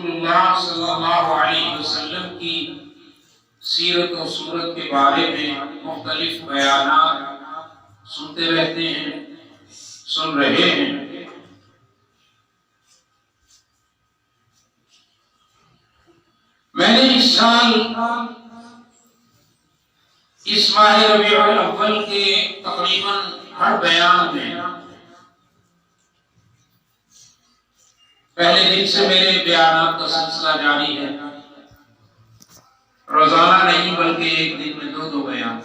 رسول اللہ صلی اللہ علیہ وسلم کی سیرت و صورت کے بارے میں مختلف بیانات سنتے رہتے ہیں، سن رہے ہیں۔ میں نے اس سال اس ماہ ربیع الاول کے تقریباً ہر بیان میں پہلے دن سے میرے بیانات کا سلسلہ جاری ہے، روزانہ نہیں بلکہ ایک دن میں دو بیان،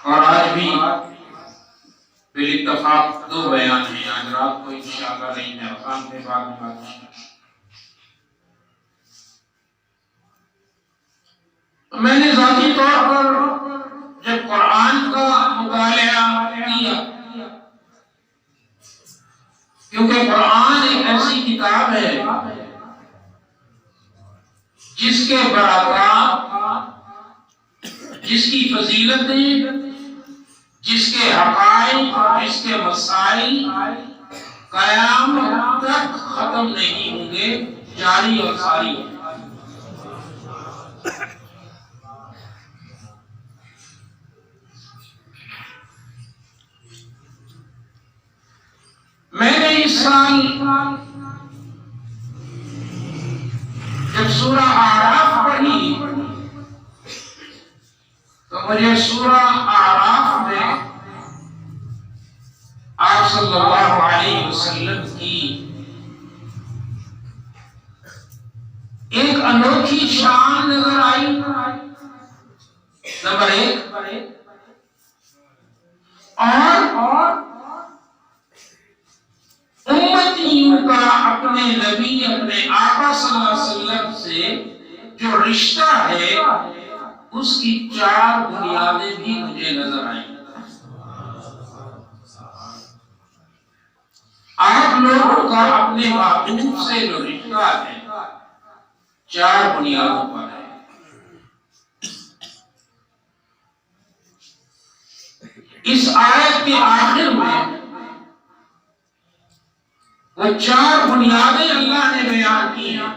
اور آج بھی بالاتفاق 2 بیان ہیں۔ آج رات کو انشاءاللہ نہیں میں خان کے بعد میں بات کروں۔ میں نے ذاتی طور پر جب قرآن کا مطالعہ کیا، کیونکہ قرآن ایک ایسی کتاب ہے جس کے برکات، جس کی فضیلتیں، جس کے حقائق، جس کے مسائل قیامت تک ختم نہیں ہوں گے، جاری اور ساری ہیں۔ میں نے اس سال جب سورہ اعراف پڑھی تو مجھے سورہ اعراف میں آپ صلی اللہ علیہ وسلم کی ایک انوکھی شان نظر آئی۔ نمبر 1، اور امتیوں کا اپنے نبی، اپنے آقا صلی اللہ علیہ وسلم سے جو رشتہ ہے، اس کی 4 بنیادیں بھی مجھے نظر آئیں۔ آپ لوگوں کا اپنے محبوب سے جو رشتہ ہے 4 بنیادوں پر ہے۔ اس آیت کے آخر میں وہ 4 بنیادیں اللہ نے بیان کی ہیں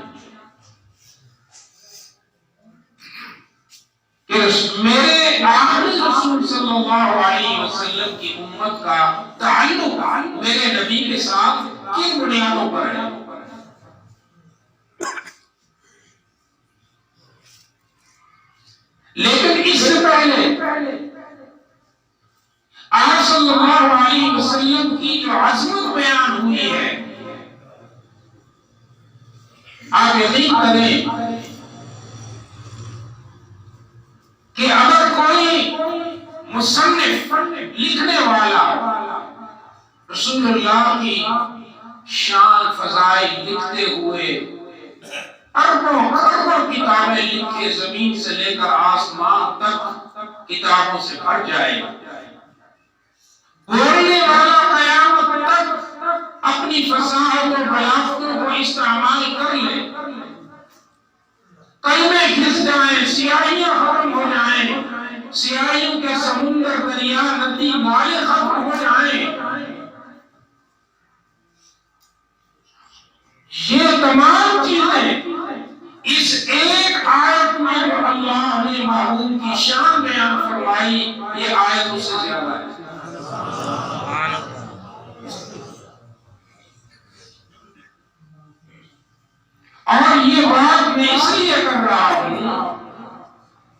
کہ میرے آخری رسول صلی اللہ علیہ وسلم کی امت کا تعلق میرے نبی کے ساتھ کن بنیادوں پر ہے۔ لیکن اس سے پہلے آپ صلی اللہ علیہ وسلم کی جو عظمت بیان ہوئی ہے، آپ یقین کریں کہ اگر کوئی مصنف، لکھنے والا رسول اللہ کی شان فضائل لکھتے ہوئے اربوں خربوں کتابیں لکھے زمین سے لے کر آسمان تک کتابوں سے بھر جائے، بولنے والا قیامت تک اپنی فصاحت و بلاغتوں کو استعمال کر لے، کلمے گھس جائیں، سیاہیاں ختم ہو جائیں، سیاہیوں کے سمندر، دریا، ندی، نالے ختم ہو جائیں، یہ تمام چیزیں اس ایک آیت میں جو اللہ نے محبوب کی شان بیان فرمائی، یہ آیت اس سے زیادہ ہے۔ اور یہ بات میں اس لیے کر رہا ہوں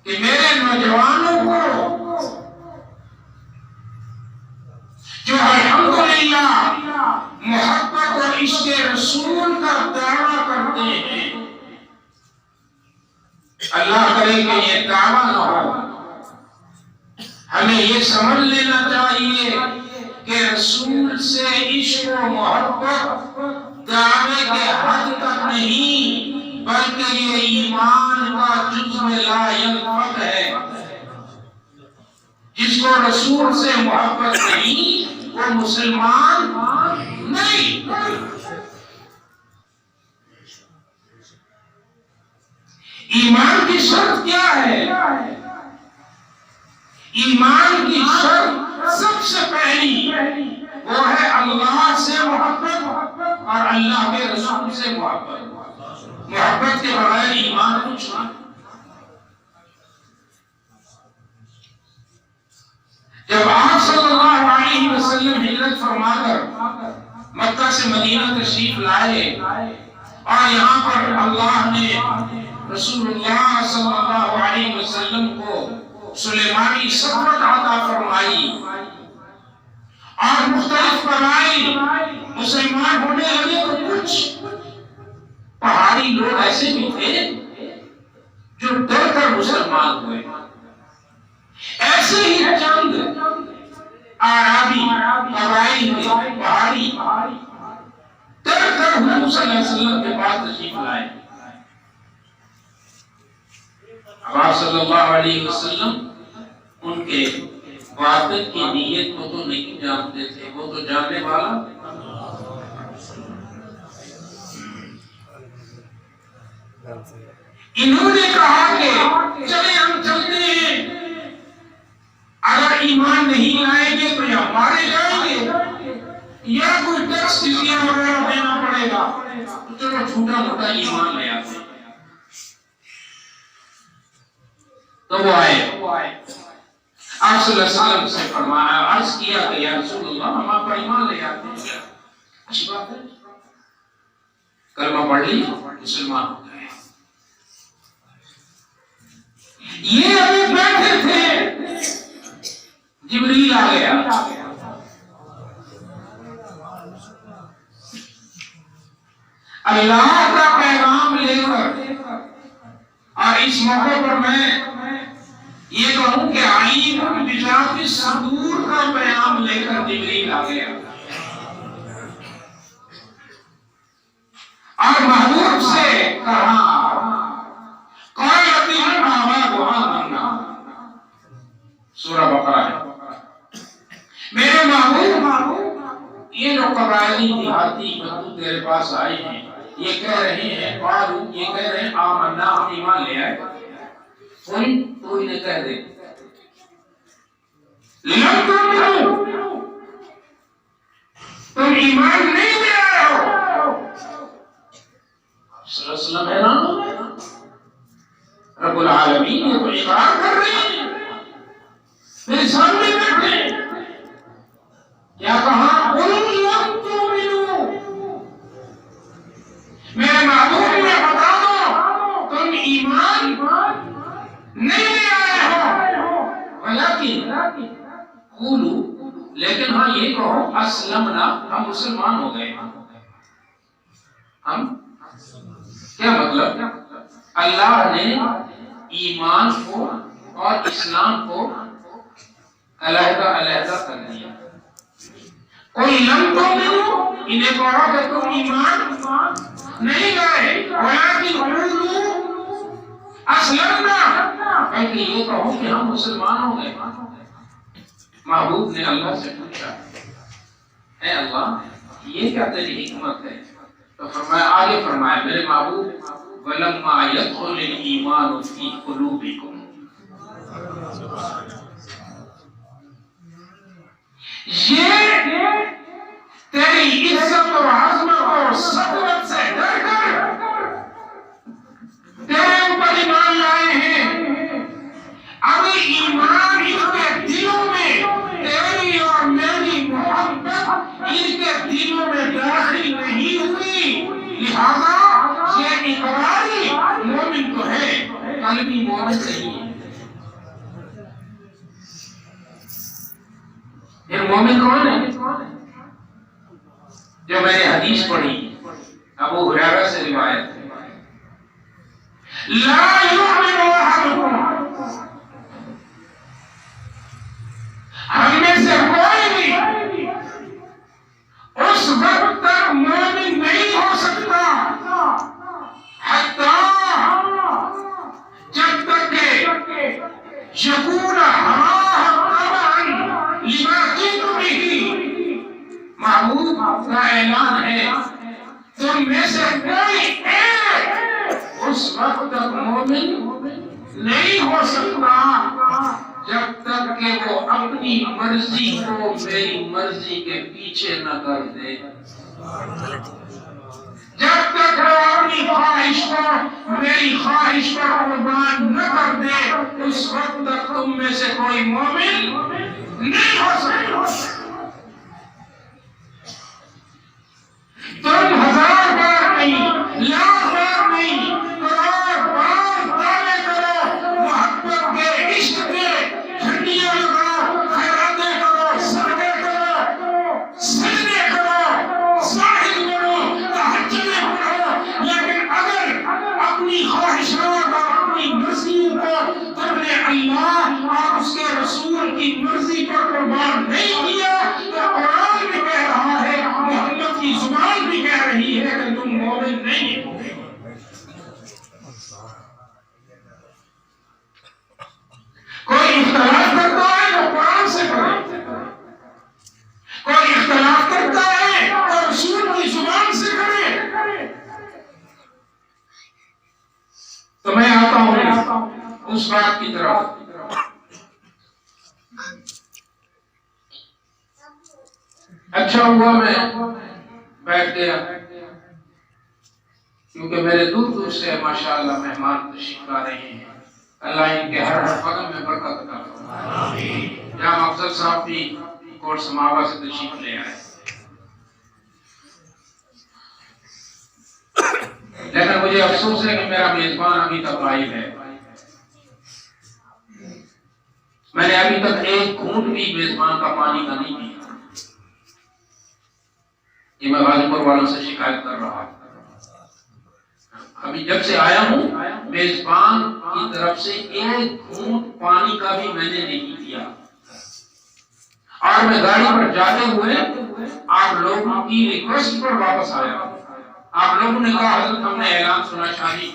کہ میرے نوجوانوں کو جو الحمدللہ محبت اور عشق رسول کا دعویٰ کرتے ہیں، اللہ کرے کہ یہ دعویٰ نہ ہو۔ ہمیں یہ سمجھ لینا چاہیے کہ رسول سے عشق و محبت دعوے کے حد تک نہیں، بلکہ یہ ایمان کا جزو لا ینفک ہے۔ جس کو رسول سے محبت نہیں وہ مسلمان نہیں۔ ایمان کی شرط کیا ہے؟ ایمان کی شرط سب سے پہلی وہ ہے اللہ سے محبت اور اللہ کے رسول سے محبت. محبت کے بغیر ایمان کچھ نہیں. جب آپ صلی اللہ علیہ وسلم ہجرت فرما کر مکہ سے مدینہ تشریف لائے اور یہاں پر اللہ نے رسول اللہ صلی اللہ علیہ وسلم کو سلیمانی سطوت عطا فرمائی اور مختلف قبائل مسلمان ہونے لگے، تو کچھ پہاڑی لوگ ایسے بھی تھے جو ڈر کر مسلمان ہوئے. ایسے ہی چند عربی قبائل کے پہاڑی ڈر کر حضور صلی اللہ علیہ وسلم کے پاس تشریف لائے. آپ صلی اللہ علیہ وسلم ان کے وعدت کی نیت کو تو نہیں جانتے تھے، وہ تو جاننے والا. انہوں نے کہا کہ چلے ہم چلتے ہیں، اگر ایمان نہیں لائیں گے تو یا مارے جائیں گے یا کوئی ٹیکس جزیہ وغیرہ دینا پڑے گا، تو چلو چھوٹا موٹا ایمان لے آتے. تو وہ آئے، آپ صلی اللہ علیہ وسلم سے فرمایا، عرض کیا کہ یا رسول اللہ ہم آپ کا ایمان لے آتے ہیں. اچھی بات ہے، کلمہ پڑھ لی مسلمان ہو گئے. یہ ابھی بیٹھے تھے، جبریل آ گیا. اللہ کا پیغام لے کر، اور اس موقع پر میں یہ کہوں کہ علیم بذات الصدور کا پیغام لے کر جبریل آ گیا اور محبوب سے کہا سورہ بقرہ ہے. میرے محبوب، یہ جو قبائلی دیہاتی بندو تیرے پاس آئے ہیں، یہ کہہ رہے ہیں آمنا، ہم ایمان لے آئے. کوئی نے کہہ دے تم ایمان نہیں لے آئے ہو. صلی اللہ علیہ وسلم حیران ہو گئے. رب العالمین یہ تو اقرار کر رہے ہیں، میرے سامنے بیٹھے. کیا کہا؟ میرے معبود میں بتا دو تم ایمان نہیں لے آئے ہو. لیکن ہاں یہ کہو اسلمنا، ہم مسلمان ہو گئے. ہم کیا مطلب؟ اللہ نے ایمان کو اور اسلام کو علیحدہ کر دیا. کوئی لم تؤمنوا، انہیں کہا کہ تم ایمان نہیں لائے، ولکن قولوا اسلمنا، بلکہ یہ کہو کہ ہم مسلمان ہو گئے. محبوب نے اللہ سے پوچھا، اے اللہ یہ کیا تیری حکمت ہے؟ تو فرمایا، آگے فرمایا میرے محبوب، ولما يدخل الایمان فی قلوبکم، یہ تیری عزت و عظمت اور سطوت سے ڈر کر تیرے اوپر ایمان لائے ہیں. ابھی ایمان ان کے دلوں میں، تیری اور میری محبت ان کے دلوں میں داخل نہیں ہوئی، لہذا یہ اقراری مومن تو ہے، قلبی مومن نہیں ہے. یہ مومن کون ہے؟ جو میں نے حدیث پڑھی ابو ہریرہ سے روایت ہے، لا یؤمن احدکم، ہم میں سے کوئی بھی اس وقت تک مومن نہیں ہو سکتا حتی جب تک کہ یکون ہواہ طبعا لما جئت بہ. محبوب کا اعلان ہے، تم میں سے کوئی ایک اس وقت تک مومن نہیں ہو سکتا جب تک کہ وہ اپنی مرضی کو میری مرضی کے پیچھے نہ کر دے، جب تک وہ اپنی خواہش کو میری خواہش پر قربان نہ کر دے، اس وقت تک تم میں سے کوئی مومن نہیں ہو سکتا۔ تم ہزار بار نہیں، لاکھ بار نہیں، کروڑ بار دعوے کرو، محبت کے، عشق کے جھنڈیاں لگاؤ، خیراتیں کرو، صدقے کرو، سجدے کرو، زاہد بنو، تہجدیں پڑھو، لیکن اگر اپنی خواہشات اور اپنی مرضیوں کو تم نے اللہ اور اس کے رسول کی مرضی پر قربان نہیں کیا تو قرآن بھی کہہ رہا ہے، محمد کی زبان بھی کہہ رہی ہے کہ تم مومن نہیں ہو۔ کوئی اختلاف کرتا ہے تو قرآن سے کرے، کوئی اختلاف کرتا ہے تو رسول کی زبان سے کرے۔ تو میں آتا ہوں اس بات کی طرف، اچھا ہوا میں بیٹھ گیا کیونکہ میرے دور دور سے ماشاءاللہ مہمان تشریف لا رہے ہیں، اللہ ان کے ہر قدم میں برکت عطا فرمائے۔ جناب افضل صاحب بھی کوٹ سماوا سے تشریف لے آئے، لیکن مجھے افسوس ہے کہ میرا میزبان ابھی تک غائب ہے۔ میں نے ابھی تک ایک گھونٹ بھی میزبان کا پانی کا نہیں پیا۔ یہ میں غازی پور والوں سے شکایت کر رہا ہوں۔ ابھی جب سے آیا ہوں میزبان کی طرف سے ایک گھونٹ پانی کا بھی میں نے نہیں پیا، اور میں گاڑی پر جاتے ہوئے آپ لوگوں کی ریکویسٹ پر واپس آیا۔ آپ لوگوں نے کہا حضرت ہم نے اعلان سنا شاہی،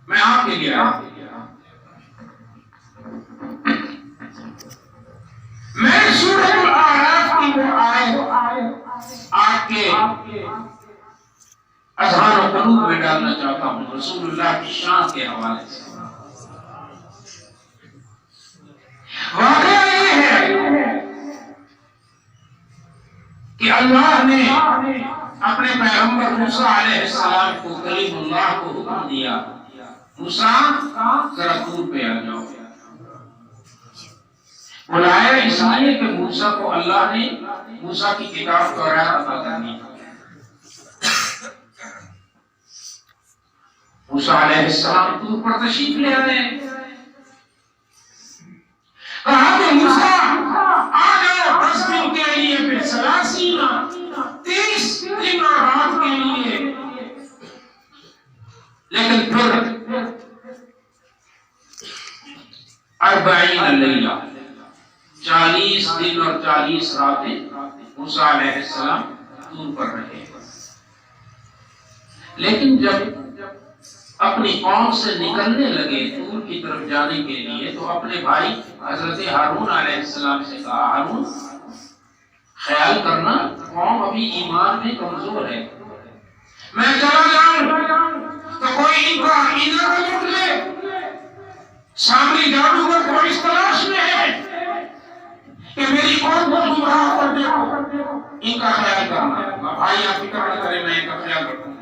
میں آپ کے لیے آیا۔ میں سورۃ الاعراف کی وہ آیت آپ کے اذہان و قلوب میں ڈالنا چاہتا ہوں رسول اللہ کی شان کے حوالے سے۔ واقعہ یہ ہے کہ اللہ نے اپنے پیغمبر موسیٰ علیہ السلام کو، کلیم اللہ کو حکم دیا، موسیٰ ذرا دور پہ آ جاؤ۔ بلایا اس لیے کہ موسیٰ کو اللہ نے موسیٰ کی کتاب تورات عطا کرنی تھی۔ موسیٰ علیہ السلام دور پر تشریف لے آئے، کہا کہ موسیٰ آ جاؤ 10 دن کے لیے، پھر 30 دن اور رات کے لیے، لیکن پھر 40 لیلہ 40 دن اور 40 راتیں موسیٰ علیہ السلام دور پر رہے۔ لیکن جب اپنی قوم سے نکلنے لگے دور کی طرف جانے کے لیے تو اپنے بھائی حضرت ہارون علیہ السلام سے کہا، ہارون خیال کرنا قوم ابھی ایمان میں کمزور ہے، میں چلا جاؤں تو کوئی ان کا عقیدہ نہ لوٹ لے، سامری جادوگر کو اس تلاش میں ہے کہ میری قوم کو گمراہ کر دے، ان کا خیال کرنا۔ بھائی آپ فکر نہ کریں، میں ان کا خیال رکھوں گا۔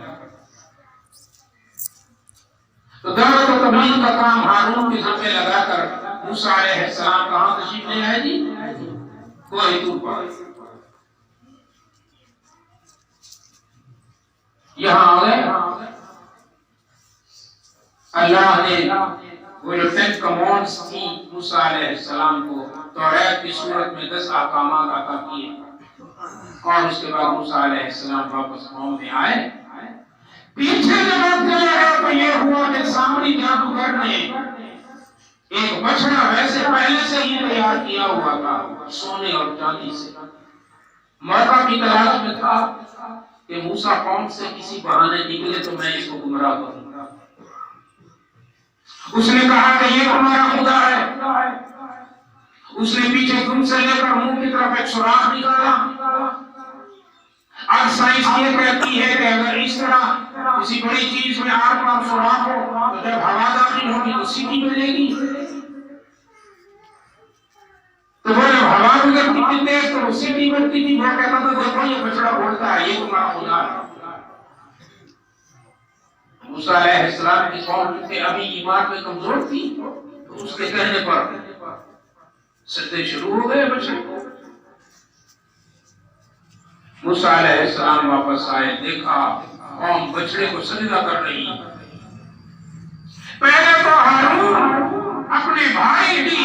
تو دعوت و تبلیغ کا کام ہارون کے ذمہ لگا کر موسیٰ علیہ السلام کہاں تشریف لے آئے جی؟ کوہ طور پر۔ یہاں آ گئے، اللہ نے وہ جو 10 کمانڈز تھی موسیٰ علیہ السلام کو تورات کی صورت میں 10 احکامات عطا کیے، اور اس کے بعد موسیٰ علیہ السلام واپس قوم میں آئے۔ پیچھے جب آپ چلے گئے تو یہ ہوا کہ سامری جادوگر نے ایک بچڑا ویسے پہلے سے ہی تیار کیا ہوا تھا سونے اور چاندی سے، موقع کی تلاش میں تھا کہ موسیٰ قوم سے کسی بہانے نکلے تو میں اس کو گمراہ کروں گا۔ اس نے کہا کہ یہ تمہارا خدا ہے، اس نے پیچھے تم سے لے کر منہ کی طرف ایک سوراخ نکالا۔ اب سائنس یہ کہتی ہے کہ اگر اس طرح کسی بڑی چیز میں آر پار سوراخ ہو تو جب ہوا داخل ہوگی تو سیٹی ملے گی۔ تو وہ جب ہوا گزرتی تھی تیز تو وہ سیٹی بجتی تھی، وہ کہتا تھا دیکھو یہ بچڑا بولتا ہے، یہ تمہارا خدا ہے۔ موسیٰ علیہ السلام کی قوم چونکہ ابھی ایمان میں کمزور تھی تو اس کے کہنے پر سجدے شروع ہو گئے بچڑے کو۔ موسیٰ علیہ السلام واپس آئے، دیکھا قوم بچڑے کو سجدہ کر رہی۔ پہلے تو ہارون اپنے بھائی کی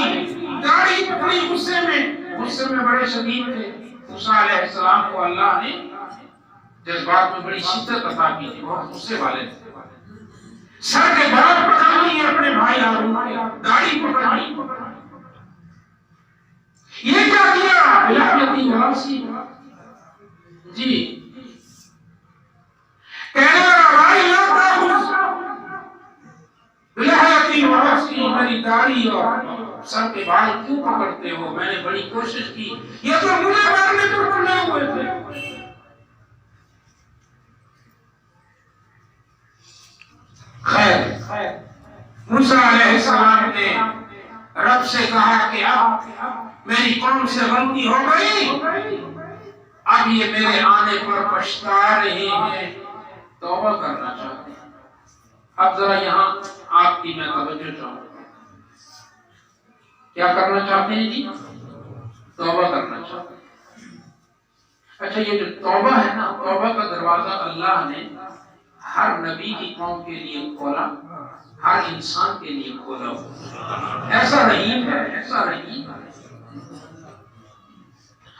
داڑھی پکڑی غصے میں بڑے شدید تھے۔ موسیٰ علیہ السلام کو اللہ نے جذبات میں بڑی شدت عطا کی تھی، بہت غصے والے تھے۔ سر کے بال پکڑ لیے اپنے بھائی ہارون کے، داڑھی پکڑ لی۔ یہ کیا کیا؟ لعنتی وراثی جی کہنے لگا بھائی لا تاخذ بلحیتی وراثی، میری داڑھی اور سر کے بال کیوں پکڑتے ہو؟ میں نے بڑی کوشش کی، یہ تو مجھے مارنے پر تلے ہوئے تھے۔ خیر موسیٰ علیہ السلام نے رب سے کہا کہ اب میری قوم سے غلطی ہو گئی، اب یہ میرے آنے پر پچھتا رہے ہیں، توبہ کرنا چاہتے ہیں۔ اب ذرا یہاں آپ کی میں توجہ چاہوں گا، کیا کرنا چاہتے ہیں جی؟ توبہ کرنا چاہتے ہیں۔ اچھا یہ جو توبہ ہے نا، توبہ کا دروازہ اللہ نے ہر نبی کی قوم کے لیے کھولا، ہر انسان کے لیے کھولا ہوا، ایسا رحیم ہے، ایسا رحیم ہے۔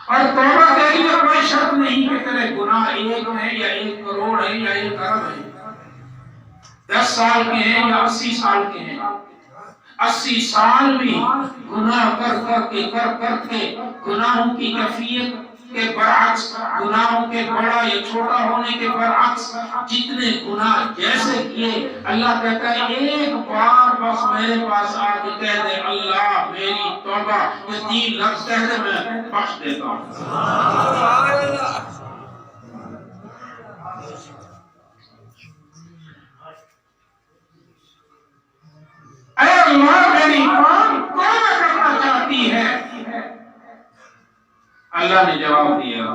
اور توبہ کے لیے کوئی شرط نہیں کہ تیرے گناہ ایک ہے یا 1 کروڑ ہے یا 1 ارب ہے، 10 سال کے ہیں یا 80 سال کے ہیں، 80 سال بھی گناہ کر کے گناہوں کی کیفیت کے برعکس، گناہوں کے بڑا یا چھوٹا ہونے کے برعکس جتنے گناہ جیسے کیے، اللہ کہتا ہے ایک بار بس میرے پاس آ کے کہہ دے اللہ میری توبہ، یہ 3 لفظ کہہ دے میں بخش دیتا ہوں۔ اے اللہ میری قوم توبہ کرنا چاہتی ہے۔ اللہ نے جواب دیا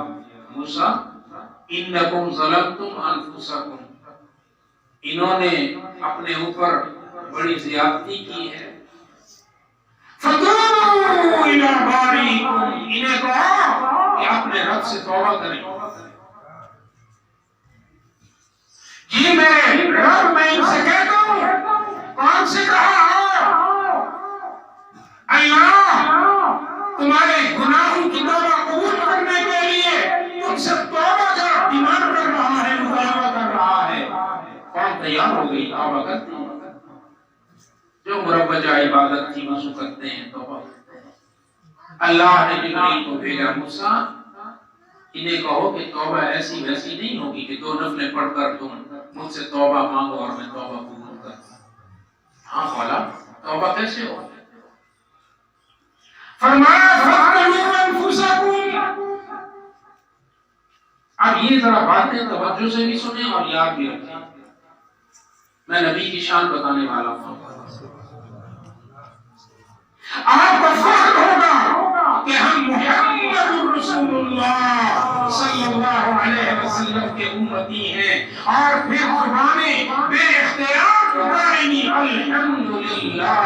موسیٰ انکم ظلمتم انفسکم، انہوں نے اپنے اوپر بڑی زیادتی کی ہے، فتوبوا الی باریکم، انہیں کہو کہ اپنے رب سے توبہ کریں۔ جی میرے رب میں ان سے کہتا ہوں، کون سے کہا اللہ تمہارے گناہوں کی توبہ قبول کرنے کے لیے تم سے توبہ کا ڈیمانڈ کر رہا ہے، مطالبہ کر رہا ہے۔ کون تیار ہو گئی توبہ کرتے ہیں؟ جو مروجہ عبادت کی وضو کرتے ہیں توبہ کرتے ہیں۔ اللہ نے جبریل کو بھیجا موسیٰ انہیں کہو کہ توبہ ایسی ویسی نہیں ہوگی کہ 2 نفلیں پڑھ کر تم مجھ سے توبہ مانگو اور میں توبہ قبول کرتا ہوں۔ ہاں مولا توبہ کیسے ہو؟ فرمایا فَاقْتُلُوا أَنفُسَكُمْ۔ اب یہ ذرا باتیں توجہ سے بھی سنیں اور یاد بھی رکھیں، میں نبی کی شان بتانے والا ہوں۔ آپ کو فخر ہوگا کہ ہم محمد رسول اللہ صلی اللہ علیہ وسلم کے امتی ہیں، اور پھر زبانیں بے اختیار پکاریں گی الحمدللہ۔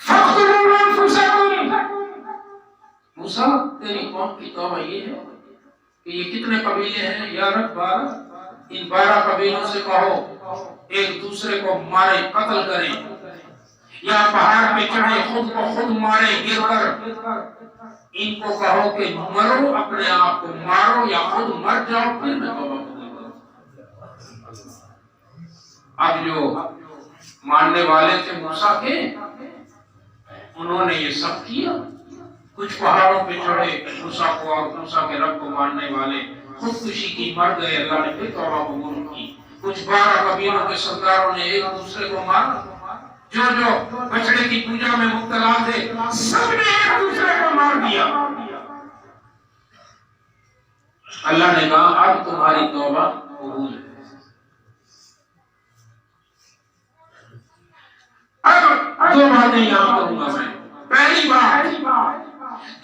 فَاقْتُلُوا أَنفُسَكُمْ۔ موسیٰ تیری قوم کی توبہ یہ ہے کہ یہ کتنے قبیلے ہیں یا رب 12، ان 12 قبیلوں سے کہو ایک دوسرے کو مارے، قتل کریں، یا پہاڑ پہ چڑھے خود کو خود مارے گر کر، ان کو کہو کہ مرو، اپنے آپ کو مارو یا خود مر جاؤ، پھر میں توبہ کروں۔ اب جو ماننے والے تھے موسیٰ کے، انہوں نے یہ سب کیا، کچھ پہاڑوں پہ چڑھے موسیٰ کو اور موسیٰ کے رب کو ماننے والے خودکشی کی، مر گئے، اللہ نے پھر توبہ قبول کی۔ کچھ 12 قبیلوں کے سرداروں نے ایک دوسرے کو مارا، جو بچڑے کی پوجا میں مبتلا تھے سب نے ایک دوسرے کو مار دیا۔ اللہ نے کہا اب تمہاری توبہ قبول ہے۔ اب دو باتیں یاد کروں گا میں. پہلی بات،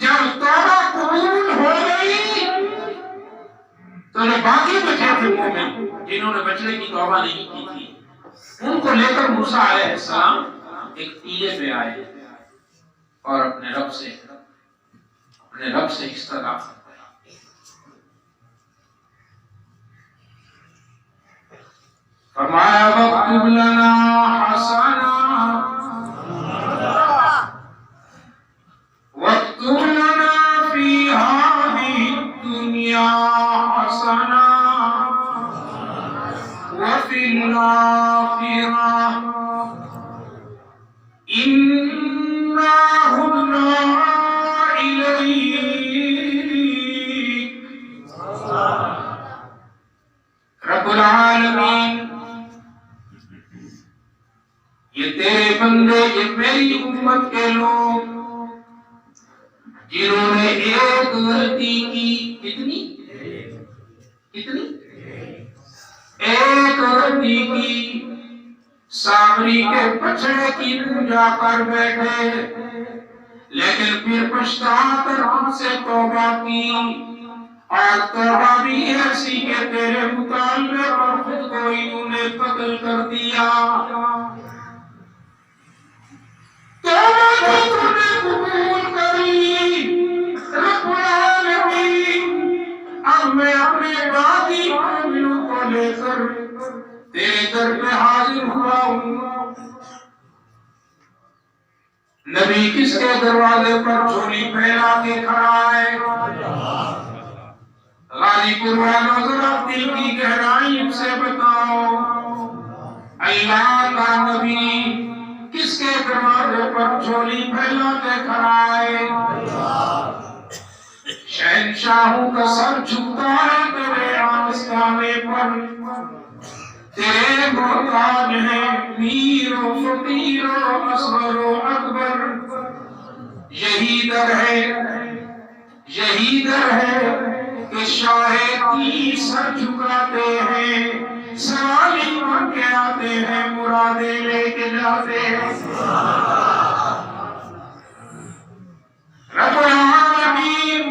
جب توبہ قبول ہو گئی تو جو باقی بچے تھے مومن جنہوں نے بچنے کی توبہ نہیں کی تھی، ان کو لے کر موسیٰ علیہ السلام ایک ٹیلے پہ آئے اور اپنے رب سے استغاثہ کرا. فرمایا وَاكْتُبْ لَنَا حَسَنًا وَاكْتُبْ لَنَا فِي هَٰذِهِ الدُّنْيَا حَسَنًا وَفِي الْآخِرَةِ إِنَّا هُدْنَا إِلَيْكَ. رب العالمین، یہ تیرے بندے، یہ میری امت کے لوگ جنہوں نے ایک غلطی کی. کتنی ایک غلطی کی. سامری کے بچڑے کی پوجا کر بیٹھے، لیکن پھر پچھتا کر ان سے توبہ کی، اور توبہ بھی ایسی کہ تیرے مطالبے پر خود کو انہوں نے قتل کر دیا. توبہ تو تو نے قبول کر لی رب العالمین. اب میں اپنے باقی مومنوں کو لے کر تیرے در پہ حاضر ہوا ہوں. نبی کس کے دروازے پر جھولی پھیلا کے کھڑا ہے؟ غازی پور والوں ذرا دل کی گہرائی سے بتاؤ، اللہ کا نبی کس کے دروازے پر جھولی پھیلا کے کھڑا ہے؟ شہنشاہوں کا سر جھکتا ہے تیرے آستانے پر. تیرے محتاج ہیں پیر و فقیر و اصغر و اکبر. یہی در ہے کہ شاہ تیر سر جھکاتے ہیں، سوالی بن کے آتے ہیں، مرادیں لے کے جاتے ہیں. رب العالمین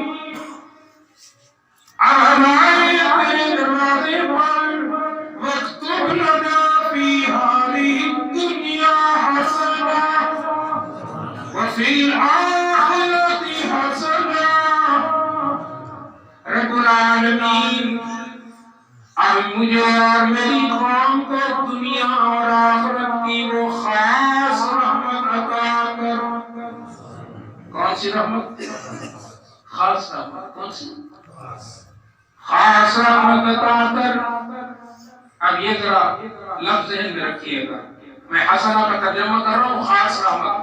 اب ہمارے اپنے دروازے پر وَاكْتُبْ لَنَا فِي هَٰذِهِ الدُّنْيَا حَسَنًا وَفِي الْآخِرَةِ حَسَنًا. رب العالمین اب مجھے اور میری قوم کو دنیا اور آخرت کی وہ خاص رحمت عطا کر. کون سی رحمت؟ خاص رحمت. کون سی؟ خاص رحمت عطا کر. اب یہ ذرا لفظ ذہن میں رکھیے گا، میں حسنہ کا ترجمہ کر رہا ہوں. خاص رحمت.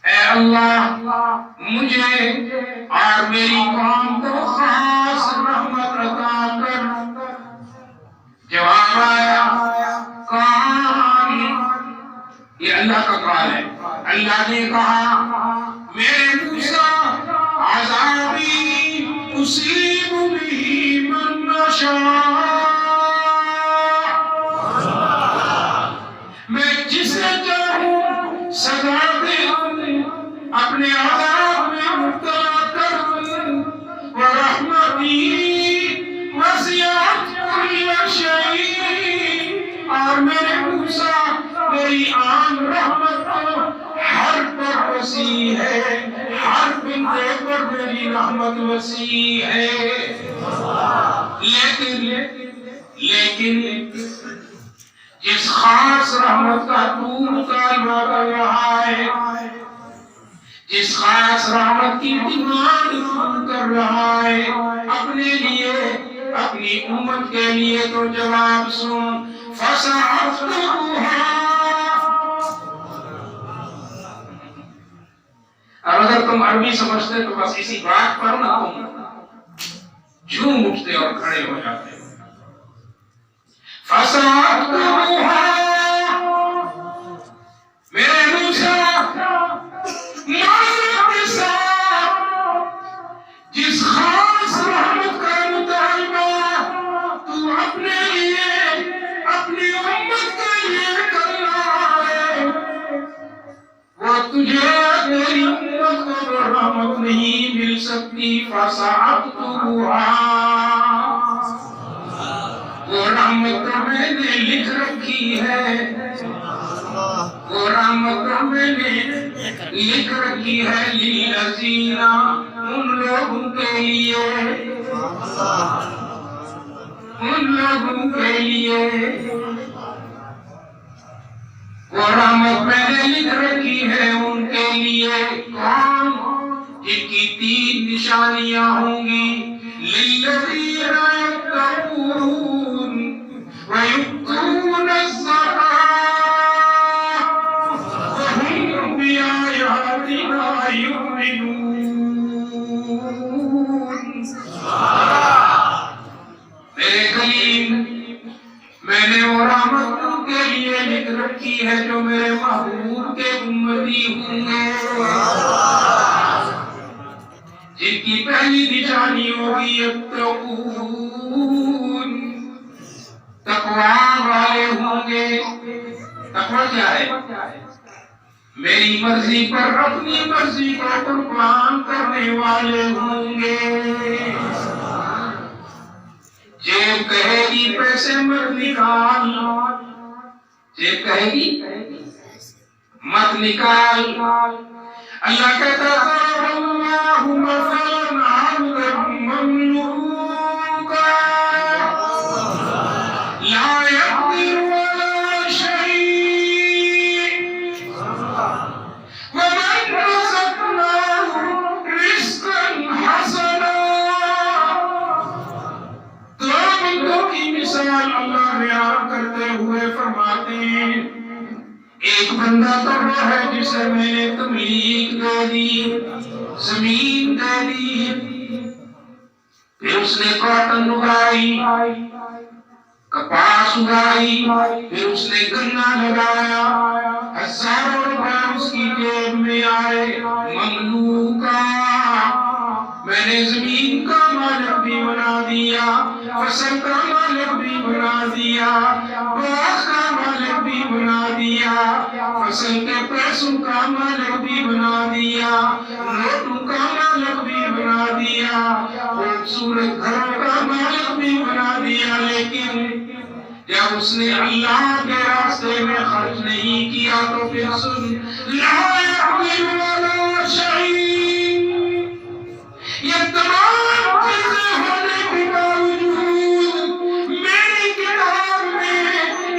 اے اللہ مجھے اور میری قوم کو خاص رحمت عطا کر. جواب آیا کان. یہ اللہ کا قال ہے. اللہ نے کہا میرے موسیٰ عذابی اصیب بہ من نشاء. میں جسے چاہوں سزا دے اپنے عذاب میں مبتلا کر دوں. ورحمتی وسعت کل شیء. اور میرے موسیٰ میری عام رحمت تو ہر پر وسیع ہے، ہر بندے پر میری رحمت وسیع ہے. لیکن جس خاص رحمت کا تو مطالبہ کر رہا ہے، جس خاص رحمت کی ڈیمانڈ کر رہا ہے اپنے لیے، اپنی امت کے لیے، تو جواب سن. فَسَأَكْتُبُهَا. اور اگر تم عربی سمجھتے تو بس اسی بات پر نہ تم جھوم اٹھتے اور کھڑے ہو جاتے. فَسَأَكْتُبُهَا. میرے موسیٰ معذرت کے ساتھ جس خاص رحمت کا مطالبہ تو اپنے لیے، اپنی امت کے لیے کر رہا ہے، نہیں مل سکتی فَسَعَبْتُهَا وہ رحمت میں نے لکھ رکھی ہے، وہ رحمت میں نے لکھ رکھی ہے لِلَّذِينَ ان لوگوں کے لیے، ان لوگوں کے لیے وہ رحمت میں نے لکھ رکھی ہے ان کے لیے کون؟ جن کی 3 نشانیاں ہوں گی لِلَّذِينَ يَتَّقُونَ وَيُؤْتُونَ الزَّكَاةَ وَهُمْ بِآيَاتِنَا يُؤْمِنُونَ۔ میرے کلیم میں نے وہ رحمت ان کے لیے لکھ رکھی ہے جو میرے محبوب کے امتی ہوں گے، جن کی پہلی نشانی ہوگی یتقون، تقوی والے ہوں گے۔ تقوی کیا ہے؟ میری مرضی پر اپنی مرضی کو قربان کرنے والے ہوں گے۔ جیب کہے گی پیسے مت نکال، جیب کہے گی مت نکال، اللہ کہتا ضرب اللہ مثلا عبدا مملوکا لا يقدر على شيء ومن رزقناه رزقا حسنا۔ کی مثال اللہ بیان کرتے ہوئے فرماتے ہیں ایک بندہ تو وہ ہے جسے میں نے تملیک دے دی، زمین دے دی، پھر اس نے کاٹن اگائی، کپاس اگائی، پھر اس نے گنا لگایا، ہزاروں روپے اس کی جیب میں آئے، مملوکا میں نے زمین کا مالک بھی بنا دیا، فصل کا مالک بھی بنا دیا، باغ کا مالک بھی بنا دیا، فصل کے پیسوں کا مالک بھی بنا دیا، روٹوں کا مالک بھی بنا دیا، خوبصورت گھروں کا مالک بھی بنا دیا، لیکن جب اس نے اللہ کے راستے میں خرچ نہیں کیا تو پھر سن لا يحمل ولا شيء، یہ تمام چیزیں ہونے کے باوجود میری کتاب میں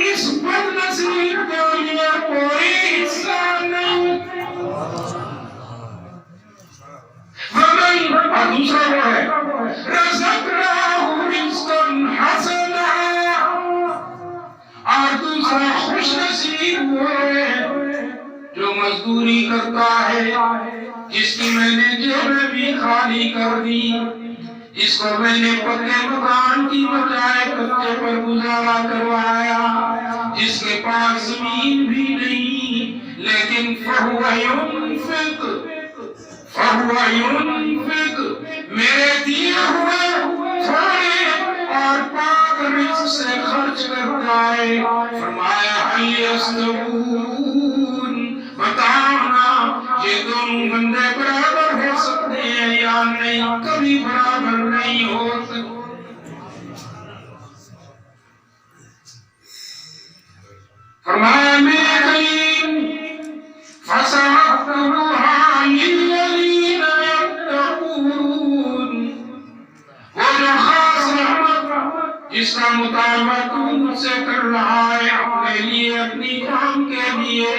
اس بد نصیب کے لیے کوئی حصہ نہیں۔ اور دوسرا وہ ہے رزقناہ رزقا حسنا، اور دوسرا خوش نصیب وہ ہے جو مزدوری کرتا ہے، جس کی میں نے جیبیں بھی خالی کر دی، جس کو میں نے پکے مکان کی بجائے کچے پر گزارا کروایا، جس کے پاس زمین بھی نہیں لیکن فَهُوَ يُنفِقُ میرے دیے ہوئے تھوڑے اور پاک رزق سے خرچ کرتا ہے۔ فرمایا هَلْ يَسْتَوُونَ، بتاؤ نا یہ دونوں بندے برابر ہو سکتے ہیں یا نہیں؟ کبھی برابر نہیں ہو سکتے۔ فرمایا میرے کلیم فَسَعَبْتُهَا لِلَّذِينَ يَتَّقُونَ، وہ جو خاص رحمت جس کا مطالبہ تو مجھ سے کر رہا ہے اپنے لیے، اپنی قوم کے لیے،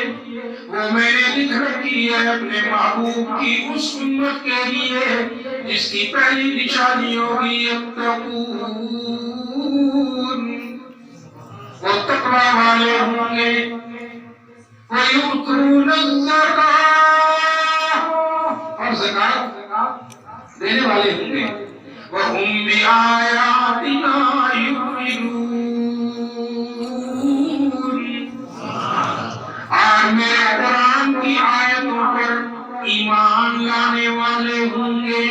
وہ میں نے لکھ رکھی ہے اپنے محبوب کی اس امت کے لیے جس کی پہلی نشانی ہوگی یتقون، وہ تقوی والے ہوں گے، وَيُؤْتُونَ الزَّكَاةَ اور زکات دینے والے ہوں گے، وَهُمْ بِآيَاتِنَا يُؤْمِنُونَ، اور میرے قرآن کی آیتوں پر ایمان لانے والے ہوں گے۔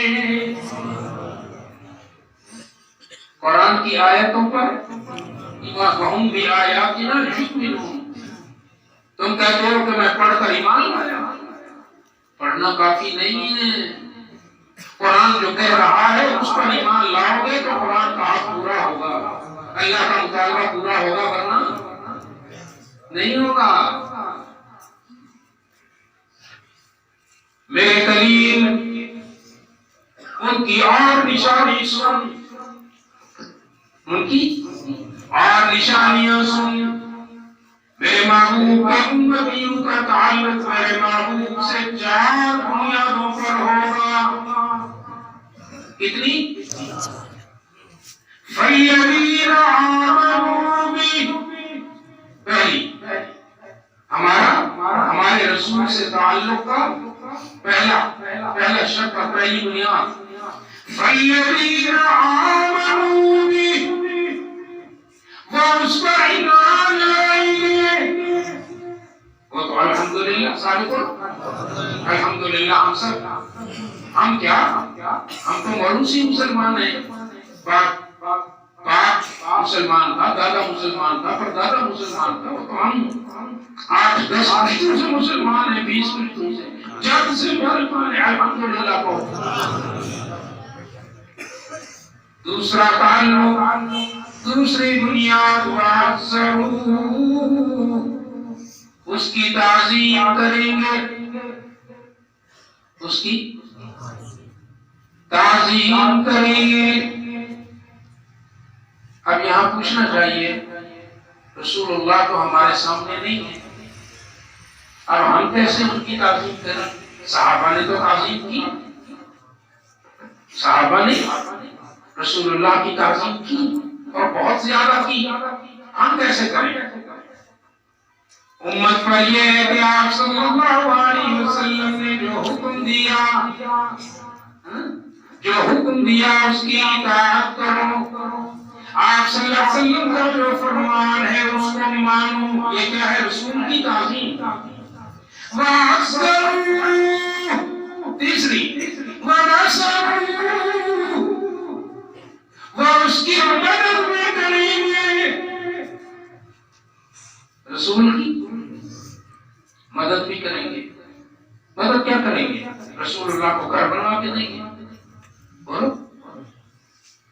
قرآن کی آیتوں پر وَهُمْ بِآيَاتِنَا يُؤْمِنُونَ، تم کہتے ہو کہ میں پڑھ کر ایمان لایا، پڑھنا کافی نہیں ہے، قرآن جو کہہ رہا ہے اس پر ایمان لاؤ گے تو قرآن کا حق پورا ہوگا، اللہ کا مطالبہ پورا ہوگا، ورنہ نہیں ہوگا۔ میرے کلیم ان کی اور نشانی سن، ان کی اور نشانیاں سن۔ میرے محبوب کے امتیوں کا تعلق میرے محبوب سے 4 بنیادوں پر ہوگا۔ کتنی؟ فَالَّذِينَ آمَنُوا بِهِ، پہلی ہمارے رسول سے تعلق کا پہلا شرط اور پہلی بنیاد، فَالَّذِينَ آمَنُوا بِهِ، وہ اس پر ایمان لائیں گے، وہ تو الحمدللہ ثابت ہو، الحمدللہ ہم کیا؟ ہم تو موروثی مسلمان ہیں، باپ مسلمان تھا، دادا مسلمان تھا، پردادا مسلمان تھا، وہ تو ہم 8-10 پشتوں سے مسلمان ہیں، 20 پشتوں سے، جب سے مسلمان ہیں، الحمدللہ کو۔ دوسرا تعلق، دوسری بنیاد، وَعَزَّرُوهُ، اس کی تعظیم کریں گے، اس کی تعظیم کریں گے۔ اب یہاں پوچھنا چاہیے، رسول اللہ تو ہمارے سامنے نہیں ہے، اب ہم کیسے ان کی تعظیم کریں؟ صحابہ نے تو تعظیم کی، صحابہ نے رسول اللہ کی تعظیم کی اور بہت زیادہ کی، ہم کیسے کریں؟ امت پر یہ ہے کہ آپ صلی اللہ علیہ وسلم نے جو حکم دیا اس کی اطاعت کرو، آپ صلی اللہ علیہ وسلم کا جو فرمان ہے اس کو مانو، یہ کیا ہے؟ رسول کی تعظیم۔ تیسری، وہ اس کی مدد میں کریں گے، رسول کی مدد بھی کریں گے۔ مدد کیا کریں گے؟ رسول اللہ کو گھر بنوا کے دیں گے، بولو،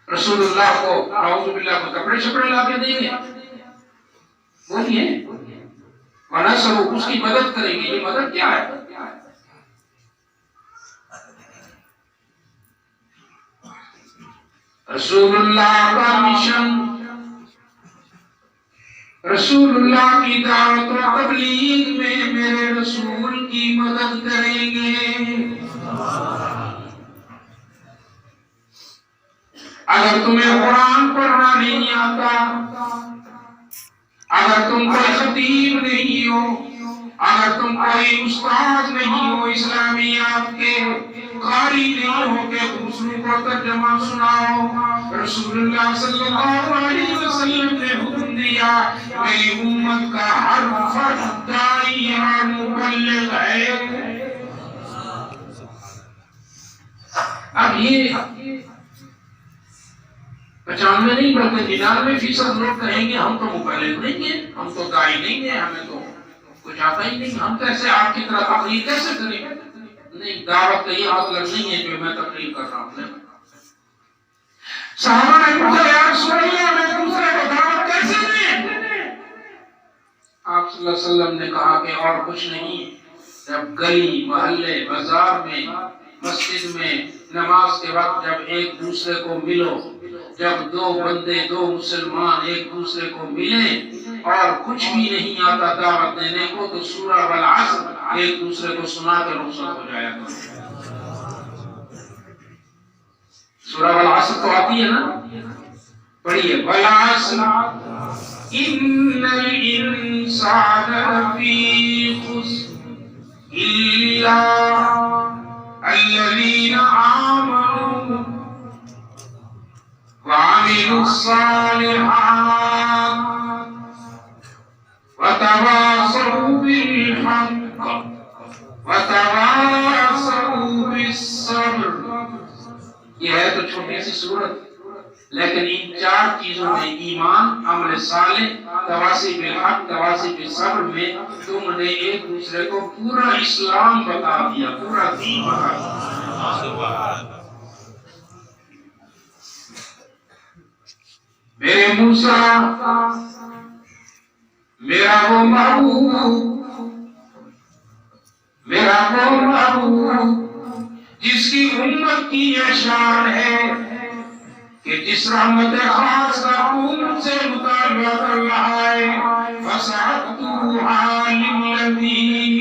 رسول اللہ کو اعوذ باللہ کو کپڑے شپڑے لا کے دیں گے، بولیے، ونصروا، اس کی مدد کریں گے۔ یہ مدد کیا ہے؟ رسول اللہ کا مشن، رسول اللہ کی دعوت و تبلیغ میں میرے رسول کی مدد کریں گے۔ اگر تمہیں قرآن پڑھنا نہیں آتا، اگر تم کوئی خطیب نہیں ہو، اگر تم کوئی استاد نہیں ہو، اسلامیات کے قاری نہیں ہو کہ دوسروں کو ترجمہ سناؤ، رسول اللہ صلی اللہ علیہ وسلم نے حکم دیا میری امت کا ہر فرد داعی اور مبلغ ہے۔ اب یہ 95 نہیں بلکہ 99% لوگ کہیں گے ہم تو مبلغ نہیں ہیں، ہم تو داعی نہیں ہیں، ہمیں تو کچھ آتا ہی نہیں، ہم کیسے آپ کی طرح تقریر کیسے کریں؟ نہیں، دعوت کا یہ مطلب نہیں ہے جو میں تقریر کر رہا ہوں۔ صحابہ نے پوچھا یا رسول اللہ میں دوسرے کو دعوت کیسے دیں؟ آپ صلی اللہ علیہ وسلم نے کہا کہ اور کچھ نہیں، جب گلی محلے بازار میں مسجد میں نماز کے وقت جب ایک دوسرے کو ملو، جب دو بندے دو مسلمان ایک دوسرے کو ملیں اور کچھ بھی نہیں آتا دعوت دینے کو تو سورہ والعصر ایک دوسرے کو سنا کے رخصت ہو جایا کرو۔ سورہ والعصر تو آتی ہے نا، پڑھیے، والعصر ان الانسان لفی خسر الا الذین آمنوا وعملوا الصالحات وتواصوا بالحق وتواصوا بالصبر۔ یہ ہے تو چھوٹی سی سورت، لیکن ان 4 چیزوں میں ایمان، عمل صالح، تواصی بالحق، تواصی بالصبر میں تم نے ایک دوسرے کو پورا اسلام بتا دیا، پورا دین بتا دیا۔ میرے موسیٰ، میرا وہ محبوب، میرا وہ محبوب جس کی امت کی یہ شان ہے کہ جس رحمت خاص کا ان سے مطالبہ کر رہا ہے، فَسَعَدْتُهَا لِلَّذِينَ،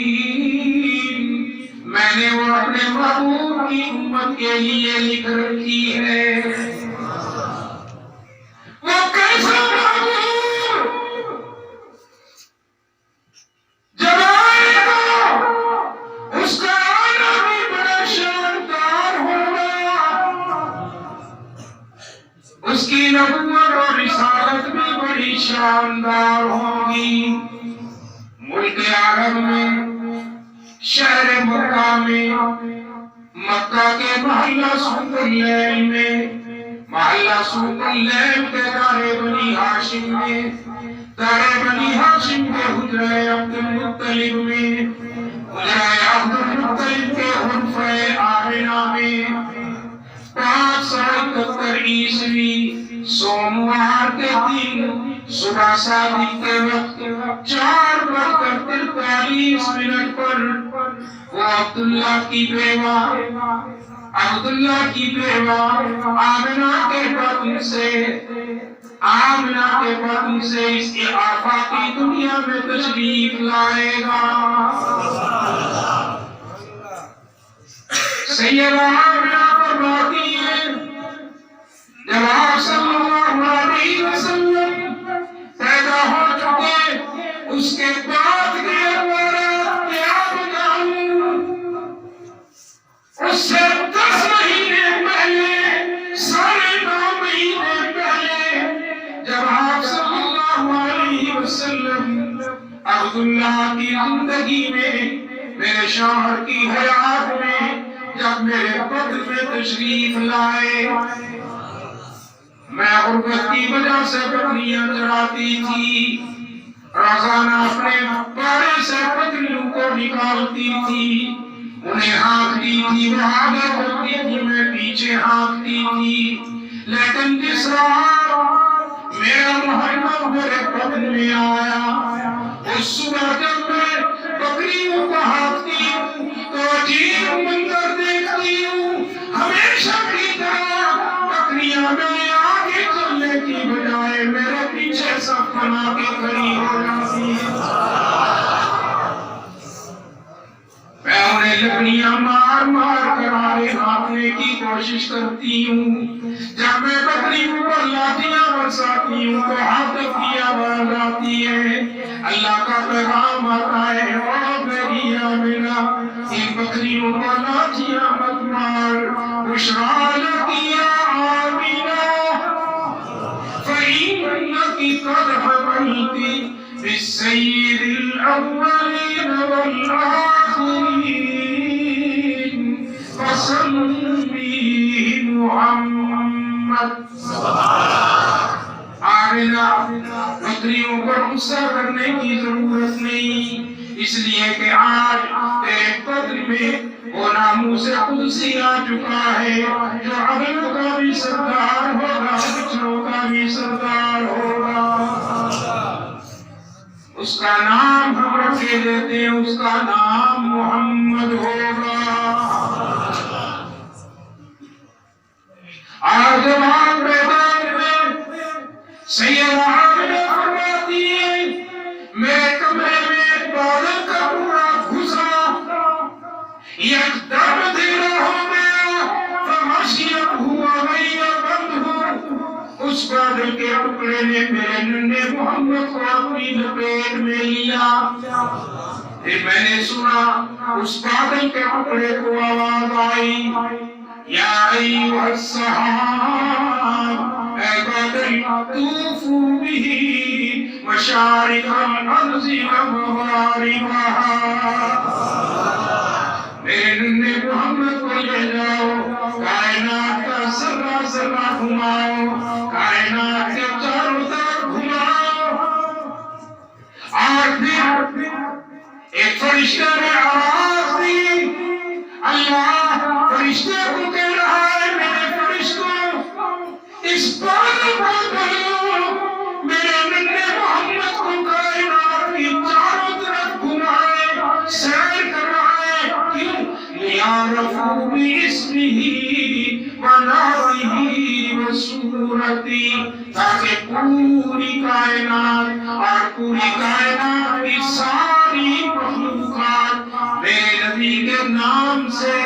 میں نے وہ اپنے محبوب کی امت کے لیے لکھ رکھی ہے۔ وہ کیسا محبوب جب آئے گا اس کا آنا بھی بڑا شاندار ہوگا، اس کی نبوت اور رسالت بھی بڑی شاندار ہوگی۔ ملک عرب میں، شہر مکہ میں، مکہ کے محلہ سوق اللیل میں، محلہ سوق اللیل کے دارے بنی ہاشم میں، دارے بنی ہاشم کے حجرہ عبد المطلب میں، حجرہ عبد المطلب کے حرفہ آمنہ میں 571 عیسوی سوموار کے دن صبح صادق کے وقت 4:43 پر وہ عبداللہ کی بیوہ آمنہ کے بدن سے اس کی آفاقی دنیا میں تشریف لائے گا۔ سیدہ آمنہ فرماتی ہیں جب آپ صلی اللہ علیہ وسلم پیدا ہو چکے، اس کے بعد کے امورات کیا بتاؤں، اس سے 10 مہینے پہلے، 9.5 مہینے پہلے جب آپ صلی اللہ علیہ وسلم عبداللہ کی زندگی میں، میرے شوہر کی حیات میں، جب میرے بدن میں تشریف لائے، میں غربت کی وجہ سے بکریاں چراتی تھی، روزانہ اپنے بارے سے بکریوں کو نکالتی تھی، انہیں ہانکتی تھی، وہ آگے بڑھتی تھی، میں پیچھے ہانکتی تھی، لیکن جس رات میرا محمد میرے بدن میں آیا، اس صبح جب میں بکریوں کو ہانکتی ہوں تو عجیب منظر دیکھتی ہوں، ہمیشہ کی طرح بکریاں میرے آگے چلنے کی بجائے میرے پیچھے صف بنا کے کھڑی ہو جاتی ہیں۔ میں انہیں لکڑیاں مار مار کر آگے ہانکنے کی کوشش کرتی ہوں، جب میں بکریوں پر لاٹیاں برساتی ہوں تو ہاتھ کی آواز آتی ہے، اللہ کا پیغام آتا ہے، او میری آمنہ ان بکریوں پر لاٹیاں مت مار، بشرا لکی یا آمنہ فإنک قد حملت بالسید الاولین والآخرین فسمیہ محمد۔ آمنہ بکریوں پر غصہ کرنے کی ضرورت نہیں، اس لیے کہ آج تیرے بدن میں وہ ناموس قدسی آ چکا ہے جو عقلوں کا بھی سردار ہوگا، بچوں کا بھی سردار ہوگا۔ اس کا نام ہم رکھے دیتے ہیں، اس کا نام محمد ہوگا۔ آج جب آپ میدان میں سیدہ آمنہ فرماتی ہیں، میرے کمرے میں ایک بادل کا ٹکڑا گھسا، یکدم اندھیرا ہو گیا، فغشیت ہوا غیر بند ہو، اس بادل کے ٹکڑے نے میرے ننھے محمد کو اپنی لپیٹ میں لیا۔ پھر میں نے سنا اس بادل کے ٹکڑے کو آواز آئی، یا ایھا السحاب، اے بادل طوفوا بہ مشارق الارض و مغاربہا، میرے ننے محمد کو لے جاؤ، کائنات کا ذرہ ذرہ گھماؤ، کائنات کے چاروں طرف گھماؤ، اور پھر ایک فرشتہ نے آواز دی، اللہ فرشتے کو کہہ رہا ہے، میرے فرشتوں اس پانی کو کہو میرے ننے محمد کو کائنات کی چاروں طرف گھمائے، سیر کروائے، کیوں لیعرفوا باسمہ ونعتہ وصورتہ، تاکہ پوری کائنات اور پوری کائنات کی ساری مخلوقات میرے نبی کے نام سے،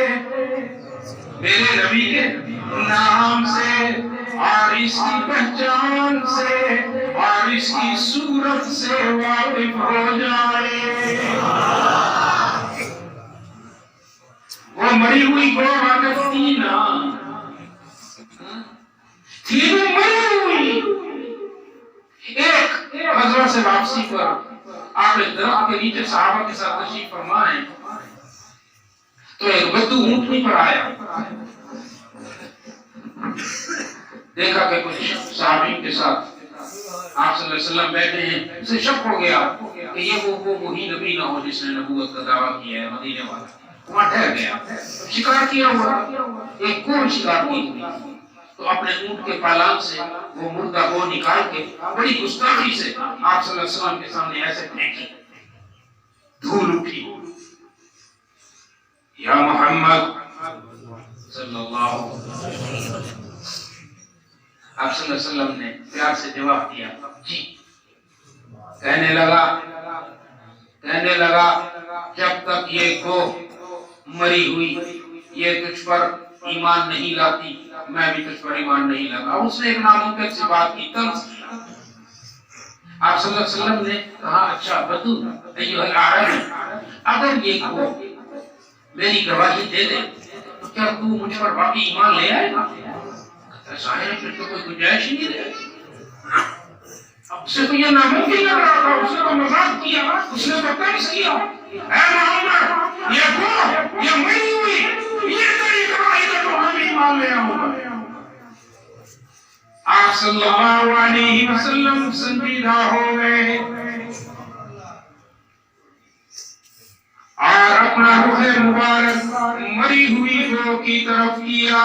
میرے نبی کے نام سے اور اس کی پہچان سے اور اس کی صورت سے واقف ہو جائے۔ وہ مری ہوئی گو واقف تھی نا، تھی وہ مری ہوئی۔ ایک غزوہ سے واپسی پر آپ ایک درخت کے نیچے صحابہ کے ساتھ تشریف فرما ہے، تو ایک بدو اونٹنی پر آیا، دیکھا کہ کچھ صحابی کے ساتھ آپ صلی اللہ علیہ وسلم بیٹھے ہیں، اسے شک ہو گیا کہ یہ وہی نبی نہ ہو جس نے نبوت کا دعویٰ کیا ہے، مدینے والا۔ وہاں ٹھہر گیا، شکار کیا ہوا، ایک کون شکار کی ہوئی، تو اپنے اونٹ کے پالان سے وہ مردہ گو نکال کے بڑی گستاخی سے آپ صلی اللہ علیہ وسلم کے سامنے ایسے پھینکی، دھول اٹھی۔ یا محمد صلی اللہ علیہ وسلم، آپ صلی اللہ علیہ وسلم نے پیار سے جواب دیا، جی۔ کہنے لگا جب تک یہ گو مری ہوئی یہ تجھ پر ایمان نہیں لاتی، میں بھی تجھ پر ایمان نہیں لاتا۔ اس نے ایک ناممکن سی بات کی، طنز کی۔ آپ صلی اللہ علیہ وسلم نے کہا، اچھا بدو ایھا العرب، اگر یہ گو میری گواہی دے دے تو کیا تو مجھ پر واقعی ایمان لے آئے گا؟ ظاہر ہے پھر تو کوئی گنجائش ہی نہیں رہے۔ اب اسے تو یہ ناممکن لگ رہا تھا، اس نے تو مذاق کیا، اس نے تو طنز کیا، اے محمد یہ گو یہ مری ہوئی یہ تیری گواہی دے تو ہم ایمان لے آؤں گا۔ آپ صلی اللہ علیہ وسلم سنجیدہ ہو گئے اور اپنا روح مبارک مری ہوئی گو کی طرف کیا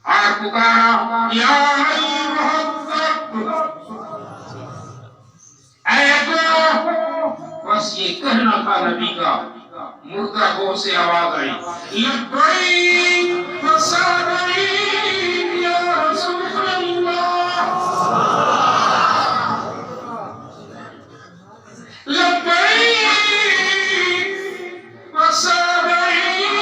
اور پکارا، یا ایھا الذب، اے گو۔ بس یہ کہنا تھا نبی کا، مردہ گو سے آواز آئی، لبیک وسعدیک یا رسول اللہ، لبیک وسعدیک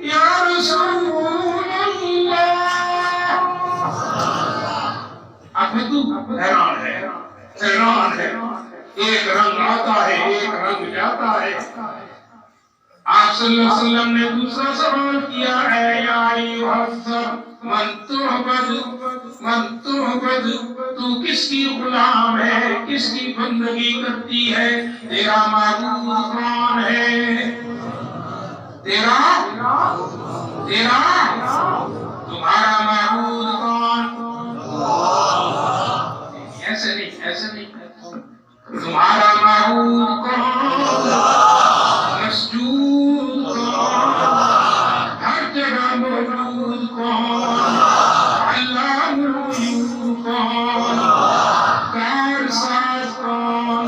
یا رسول اللہ۔ اب تو حیران ہے، حیران ہے، ایک رنگ آتا ہے ایک رنگ جاتا ہے۔ آپ صلی اللہ علیہ وسلم نے دوسرا سوال کیا، اے یا ایھا الذب من تعبد، تو کس کی غلام ہے، کس کی بندگی کرتی ہے، تیرا معبود کون ہے، تمہارا معبود کون؟ ایسے نہیں، تمہارا معبود کون، مسجود کون، ہر جگہ موجود کون، علام الغیوب کون، کارساز کون،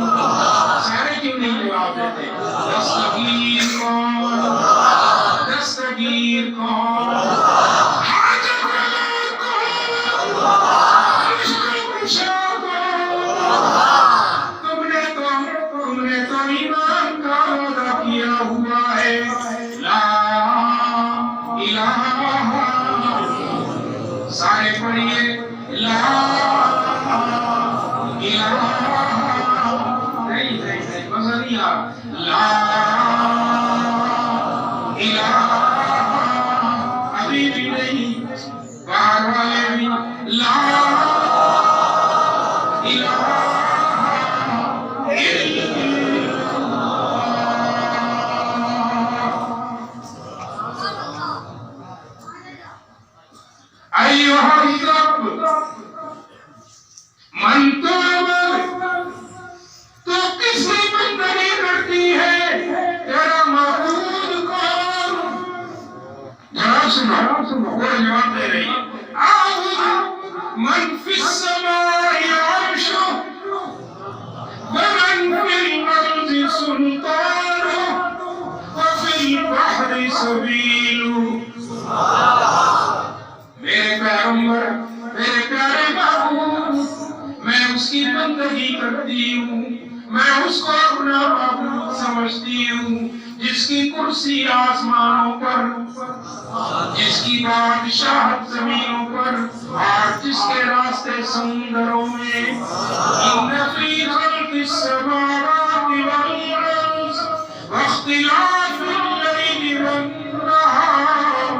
سارے کیوں نہیں جواب دیتے، دستگیر کون، دستگیر کون، حاجت روا کون، مشکل کشا ایمان کا وعدہ کیا ہوا ہے، لا الہ، سارے پڑھیے، لا الہ، نہیں مزہ نہیں آ، لا الہ، ابھی بھی نہیں، باہر والے بھی، لا الہ ایھا الرب من تعمل، تو کس کی بندگی کرتی ہے؟ تیرا معبود کون؟ جواب سنو، وہ جواب دے رہی ہے اعبد من فی السماء عرشه ومن فی الارض سلطانه وفی البحر سبیله۔ میرے پیغمبر، میرے پیارے محبوب، میں اس کی بندگی کرتی ہوں، میں اس کو اپنا معبود سمجھتی ہوں، جس کی کرسی آسمانوں پر، جس کی بادشاہت زمینوں پر، اور جس کے راستے سمندروں میں۔ ان فی خلق السماوات والارض واختلاف اللیل والنہار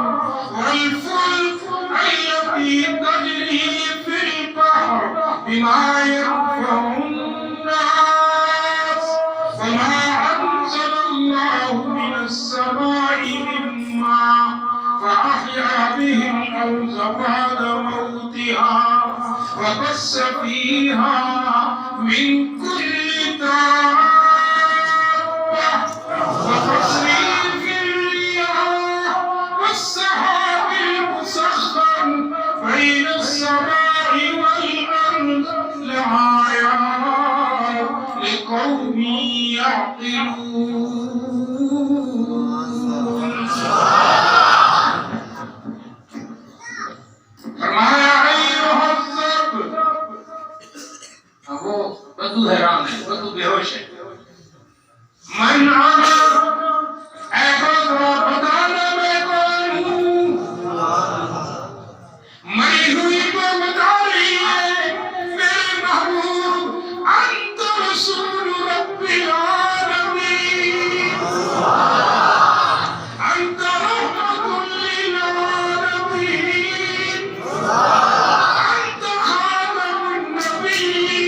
والفلک التي تجری فی البحر بما ينفع الناس وما انزل الله من السماء من ماء فأحيا به الأرض بعد موتها وبث فيها من كل دابة وتصريف الرياح والسحاب المسخر بين السماء والأرض لآيات لقوم يعقلون۔ فرمایا ایھا الرب، اب وہ بدو حیران ہے، بدو بے ہوش ہے۔ من انا، اے خدا بتانا میں کون ہوں؟ مری ہوئی کو بتا رہی ہے میرے محبوب، انت رسول رب العالمین، انت رحمت للعالمین، انت خاتم النبیین۔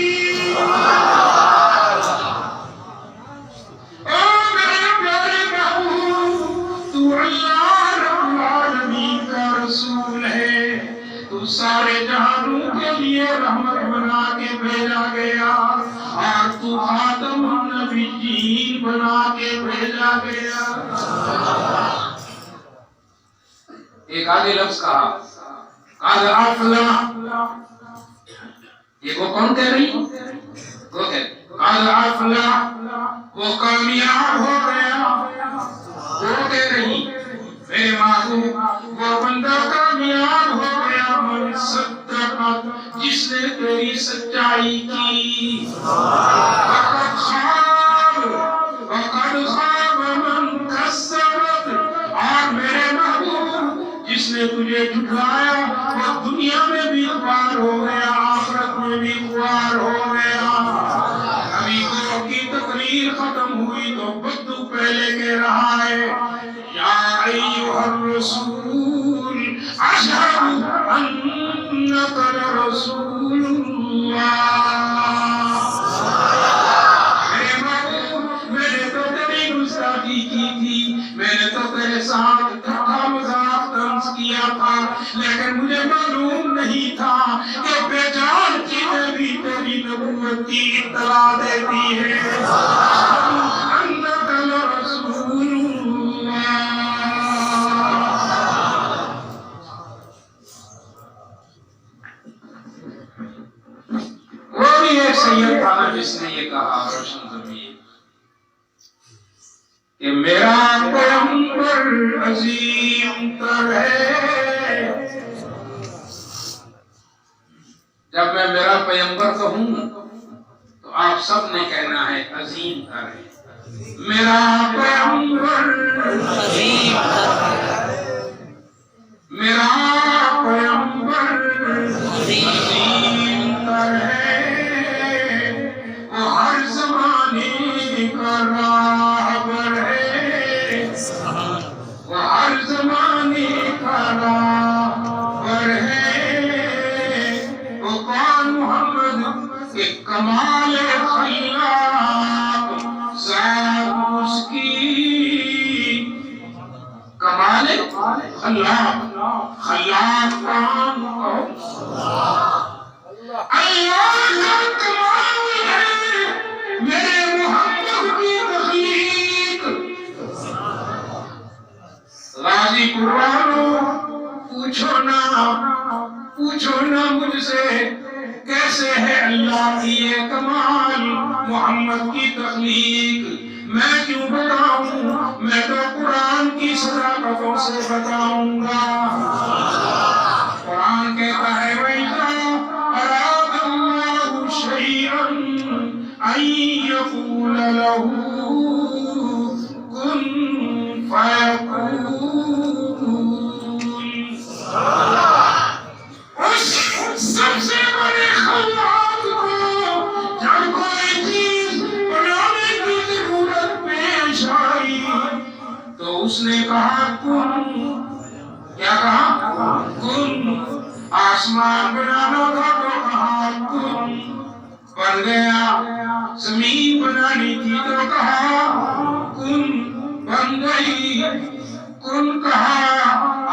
اے میرے پیارے محبوب، تو اللہ رب العالمین کا رسول ہے، تو سارے جہانوں کے لیے رحمت بنا کے بھیجا گیا، اور تو خاتم النبیین بنا کے بھیجا گیا۔ ایک آگے لفظ کہا قد افلح، یہ وہ کون کہہ رہی؟ وہ کہہ قد افلح، وہ کامیاب ہو گیا۔ وہ کہہ رہی میرے محبوب، وہ بندہ کامیاب ہو گیا، من صدقت، جس نے تیری سچائی کی۔ وقد خاب من کذبت، اور میرے محبوب جس نے تجھے جھٹلایا وہ دنیا میں بھی خوار ہو گیا، آخرت میں بھی خوار ہو گیا۔ ابھی گو کی تقریر ختم ہوئی تو بدو پہلے کہہ رہا ہے یا ایھا الرسول اشہد انک لرسول اللہ۔ میرے محبوب، میں نے تو تیری گستاخی کی تھی، میں نے تو تیرے ساتھ ٹھٹا مذاق طنز کیا تھا، لیکن مجھے معلوم نہیں تھا کہ بے جان چیزیں بھی تیری نبوت کی اطلاع دیتی ہیں۔ اشہد انک لرسول اللہ۔ وہ بھی ایک سید تھا نا جس نے یہ کہا روشن ضمیر کہ میرا پیغمبر عظیم تر ہے۔ جب میں میرا پیغمبر کہوں تو آپ سب نے کہنا ہے عظیم تر ہے۔ میرا پیغمبر عظیم تر ہے، میرا پیغمبر عظیم تر ہے، وہ ہر زمانے کا راہبر ہے، وہ ہر زمانے کا راہبر ہے۔ وہ کون؟ محمد کے کمال خلاق ذات اس کی، کمال خلاق، خلاق کون؟ پوچھو نہ مجھ سے کیسے ہے اللہ کی یہ کمال محمد کی تخلیق، میں کیوں بتاؤں، میں تو قرآن کی صداقتوں سے بتاؤں گا۔ قرآن کہتا ہے وَإِذَا أَرَادَ اللَّهُ شَيْئًا أَن يَقُولَ لَهُ كُن فَيَكُونُ۔ اس سب سے بڑے خلاق کو جب کوئی چیز بنانے کی ضرورت پیش آئی تو اس نے کہا کن، کیا کہا؟ کن۔ آسمان بنانا تھا تو کہا کن، بن گیا۔ زمین بنانی تھی تو کہا کن، بن گئی۔ کن کہا،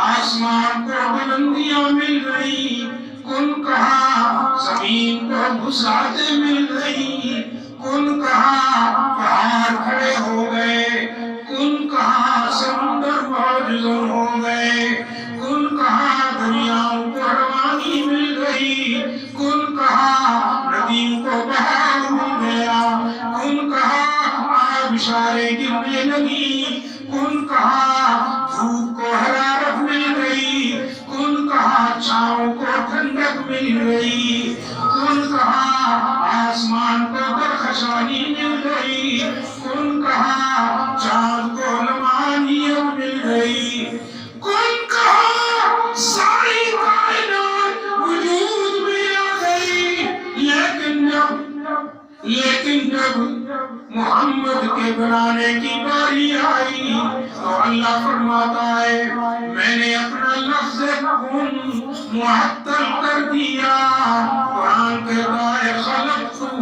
آسمان کو بلندیاں مل گئی۔ کن کہا، زمین کو وسعتیں مل گئی۔ کن کہا، پہاڑ کھڑے ہو گئے۔ کن کہا، سمندر معجزن ہو گئے۔ کن کہا، دریاؤں کو روانی مل گئی۔ کن کہا، ندیوں کو بہاؤ مل گیا۔ کن کہا، آبشاریں گرنے لگی۔ کن کہا، دھوپ کو حرارت مل گئی۔ کن کہا، چھاؤں کو ٹھنڈک مل گئی۔ کن کہا، آسمان کو درخشانی مل گئی۔ کن کہا، چاند کو نمانیت مل گئی۔ کن کہا، ساری کائنات وجود میں آ گئی۔ لیکن جب محمد کے بنانے کی باری آئی تو اللہ فرماتا ہے میں نے اپنا لفظ کن معطل کر دیا۔ قرآن کہتا ہے خلقتہ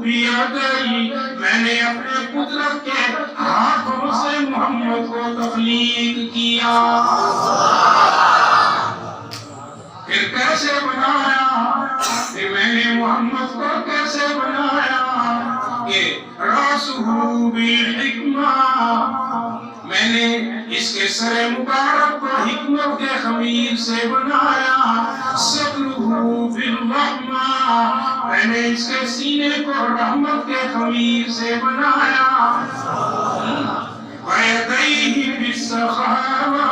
بیدی، میں نے اپنے قدرت کے ہاتھوں سے محمد کو تخلیق کیا۔ پھر کیسے بنایا، پھر میں نے محمد کو کیسے بنایا کہ راسہ بالحکمہ، میں نے اس کے سر مبارک کو حکمت کے خمیر سے بنایا۔ صدرہ بالرحمہ، میں نے اس کے سینے کو رحمت کے خمیر سے بنایا۔ وَيَدَيْهِ بِالسَّخَاوَةِ،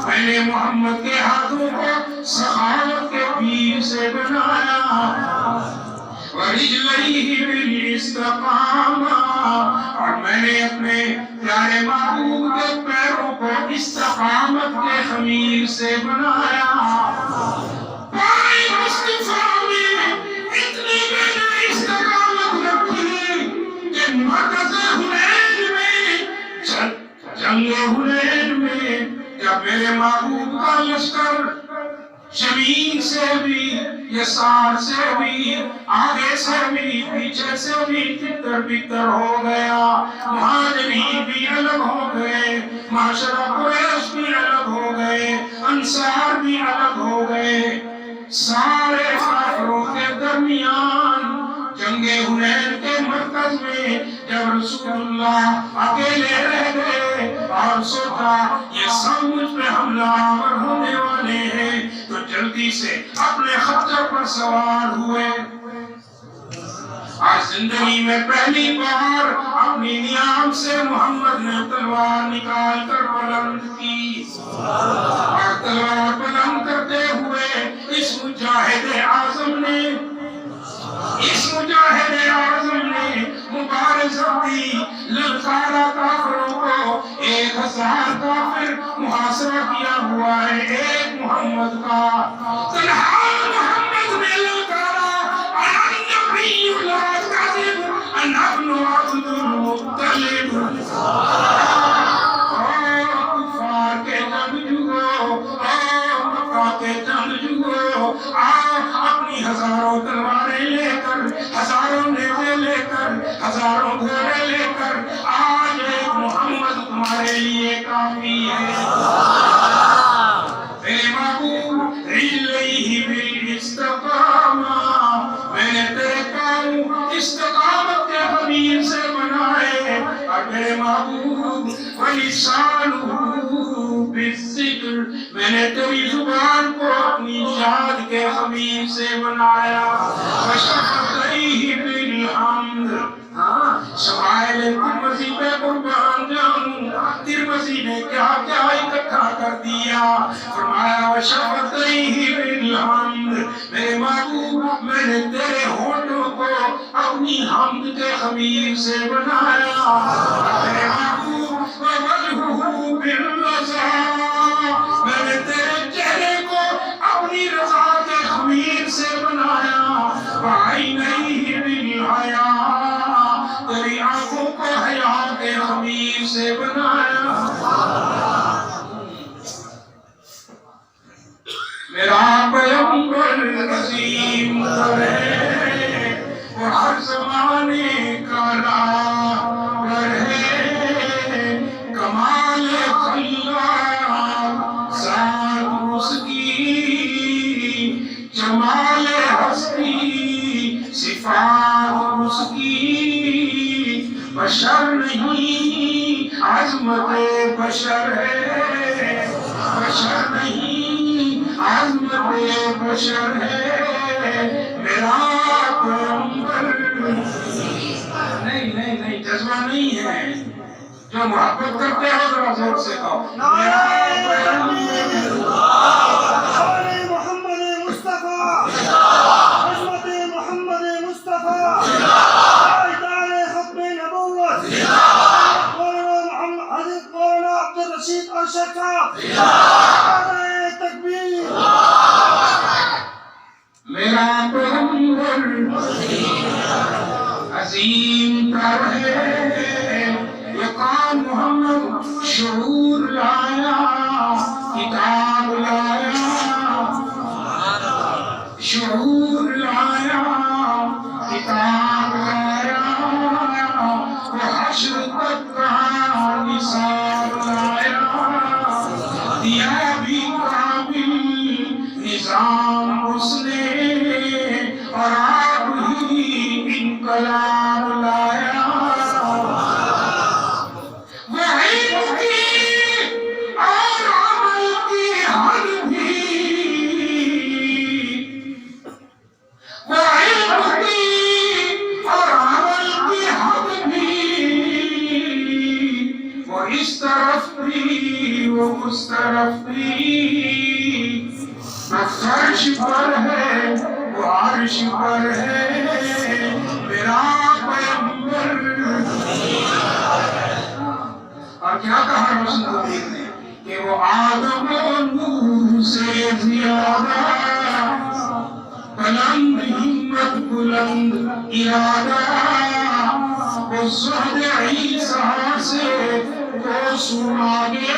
میں نے محمد کے ہاتھوں کو سخاوت کے پیر سے بنایا۔ وَرِجْلَيْهِ بِالْإِسْتِقَامَةِ، اور میں نے اپنے پیارے محبوب کے پیروں کو استقامت کے خمیر سے بنایا۔ پائے مصطفیٰ میں اتنی میں نے استقامت رکھی کہ مرکز حنین میں، جنگ حنین میں جب میرے محبوب کا لشکر شمین سے بھی، یسار سے بھی، آگے سے بھی، پیچھے سے بھی تتر بتر ہو گیا، مہاجرین بھی الگ ہو گئے، معاشرہ قریش بھی الگ ہو گئے، انصار بھی الگ ہو گئے، سارے کافروں کے درمیان جنگ حنین کے مرکز میں جب رسول اللہ اکیلے رہ گئے اور سوچا یہ سب مجھ پہ حملہ آور ہونے والے ہیں تو جلدی سے اپنے خچر پر سوار ہوئے۔ آج زندگی میں پہلی بار اپنی نیام سے محمد نے تلوار نکال کر بلند کی، اور تلوار بلند کرتے ہوئے اس مجاہد اعظم نے مبارزت دی، للکارا کافروں کو۔ 1000 کافر محاصرہ کیا ہوا ہے ایک محمد کا، تنہا محمد نے للکارا انا النبی لا کذب انا ابن عبد المطلب۔ کفار کے جنگجوؤں، مکہ کے جنگجوؤں، اپنی ہزاروں تلواریں لے کر، ہزاروں نیزے لے کر، ہزاروں گھوڑے لے کر آج ایک محمد تمہارے لیے کافی ہے۔ میرے محبوب رجلیہ بالاستقامہ، میں نے تیرے پاؤں استقامت کے خمیر سے بنائے، اور میرے محبوب ولسانہ بالذکر، میں نے تیری زبان کو اپنی یاد کے خمیر سے بنایا وشفتیہ بالحمد شمائل ترمذی پہ قربان جاؤں ترمذی نے کیا کیا اکٹھا کر دیا فرمایا وشفتیہ بالحمد میرے محبوب میں نے تیرے ہونٹوں کو اپنی حمد کے خمیر سے بنایا میرے محبوب ووجہہ بالرضا میں نے تیرے چہرے کو اپنی رضا کے خمیر سے بنایا وعینیہ بالحیا تیری آنکھوں کو حیا کے خمیر سے بنایا میرا پیغمبر عظیم تر ہے وہ ہر زمانے کا راہبر ہے کمال خلق ذات اس کی جمال ہستی صفات اس کی بشر نہیں عظمت بشر ہے بشر نہیں عظمت بشر ہے میرا پیغمبر نہیں جذبہ نہیں ہے جو محبت کرتے ہو ذرا زور سے کہو محمد مصطفیٰ عظمت محمد مصطفیٰ ختم نبوت حضرت مولانا عبد الرشید ارشد صاحب تکبیر میرا پیغمبر عظیم تر ہے یقان محمد شعور لایا کتاب لایا شعور لایا کتاب لایا وہ حشر تک کا نثار لایا دیا بھی کامل نظام اس نے اور آپ ہی انقلاب لایا وہ علم کی اور عمل کی حد بھی وہ علم کی اور عمل کی حد بھی وہ اس طرف بھی وہ اس طرف بھی وہ فرش پر ہے وہ عرش پر ہے میرا پیغمبر اور کیا کہا روشن قدیر نے کہ وہ آدم و نور سے زیادہ بلند ہمت بلند ارادہ وہ زہد عیسیٰ سے تو سنا گے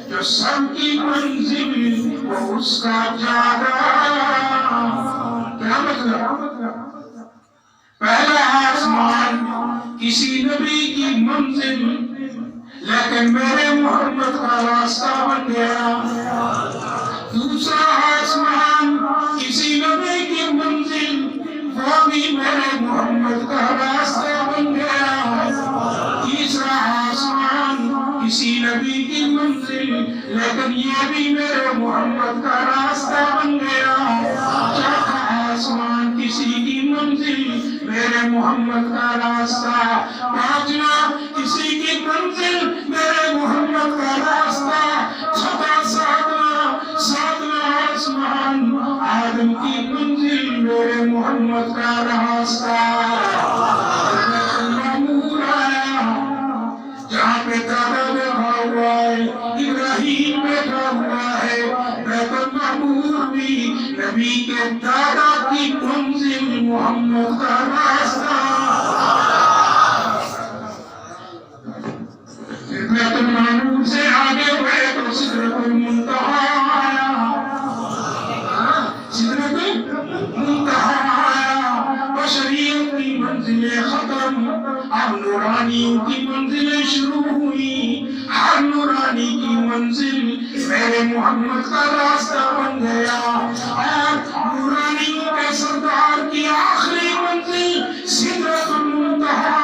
جو سب کی منزل وہ اس کا جاگا کیا مطلب پہلا آسمان کسی نبی کی منزل لیکن میرے محمد کا راستہ بن گیا دوسرا آسمان کسی نبی کی منزل وہ بھی میرے محمد کا راستہ بن گیا تیسرا آسمان کسی نبی کی منزل لیکن یہ بھی میرے محمد کا راستہ بن گیا چوتھا آسمان کسی کی منزل میرے محمد کا راستہ پانچواں کسی کی منزل میرے محمد کا راستہ چھٹا ساتواں آسمان آدم کی منزل میرے محمد کا راستہ جہاں پہ دادا بیٹھا ہوا ہے ابراہیم بیٹھا ہوا ہے بیت المعمور بھی نبی کے دادا کی منزل محمد کا راستہ بیت المعمور سے آگے بڑھے تو سدرۃ المنتہا آیا سدرۃ المنتہا آیا بشریت کی منزلیں ختم اب نورانیوں کی منزلیں شروع ہوئی ہر نورانی کی منزل میرے محمد کا راستہ بن گیا اور نورانیوں کے سردار کی آخری منزل سدرۃ المنتہا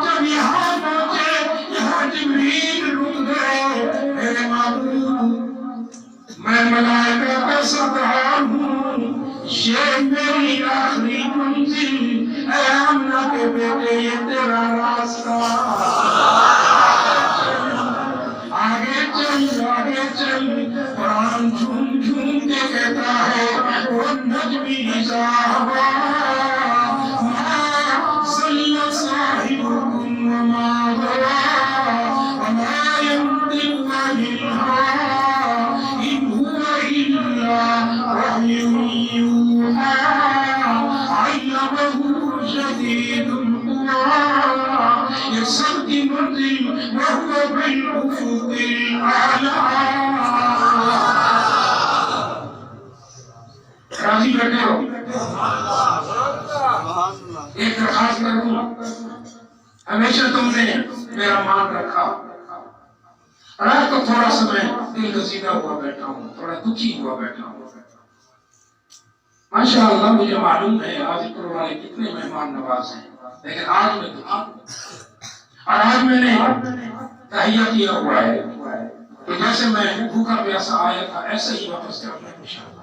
جب یہاں پہنچے یہاں جبریل رک گئے میرے محبوب یہ میری آخری منزل، اے آمنہ کے بیٹے یہ تیرا راستہ، آگے چل قرآن جھوم جھوم کے کہتا ہے وہ نجمی صاحبہ ما ضل صاحبکم وما غوی وما ينطق عن الهوى إن هو إلا وحي يوحى علمه شديد القوى يسد منزل وهو بالأفق الأعلى۔ راضی بیٹھے ہو؟ ایک درخواست کروں، ہمیشہ تم نے میرا مان رکھا، رات کو تھوڑا سا میں دل گزیدہ ہوا بیٹھا ہوں، تھوڑا دکھی ہوا بیٹھا ہوں۔ ماشاءاللہ مجھے معلوم ہے آج پر والے کتنے مہمان نواز ہیں، لیکن آج میں دکھی ہوں، اور آج میں نے تحیہ کیا ہوا ہے کہ جیسے میں بھوکا پیاسا آیا تھا ایسے ہی واپس جاؤں گا انشاءاللہ۔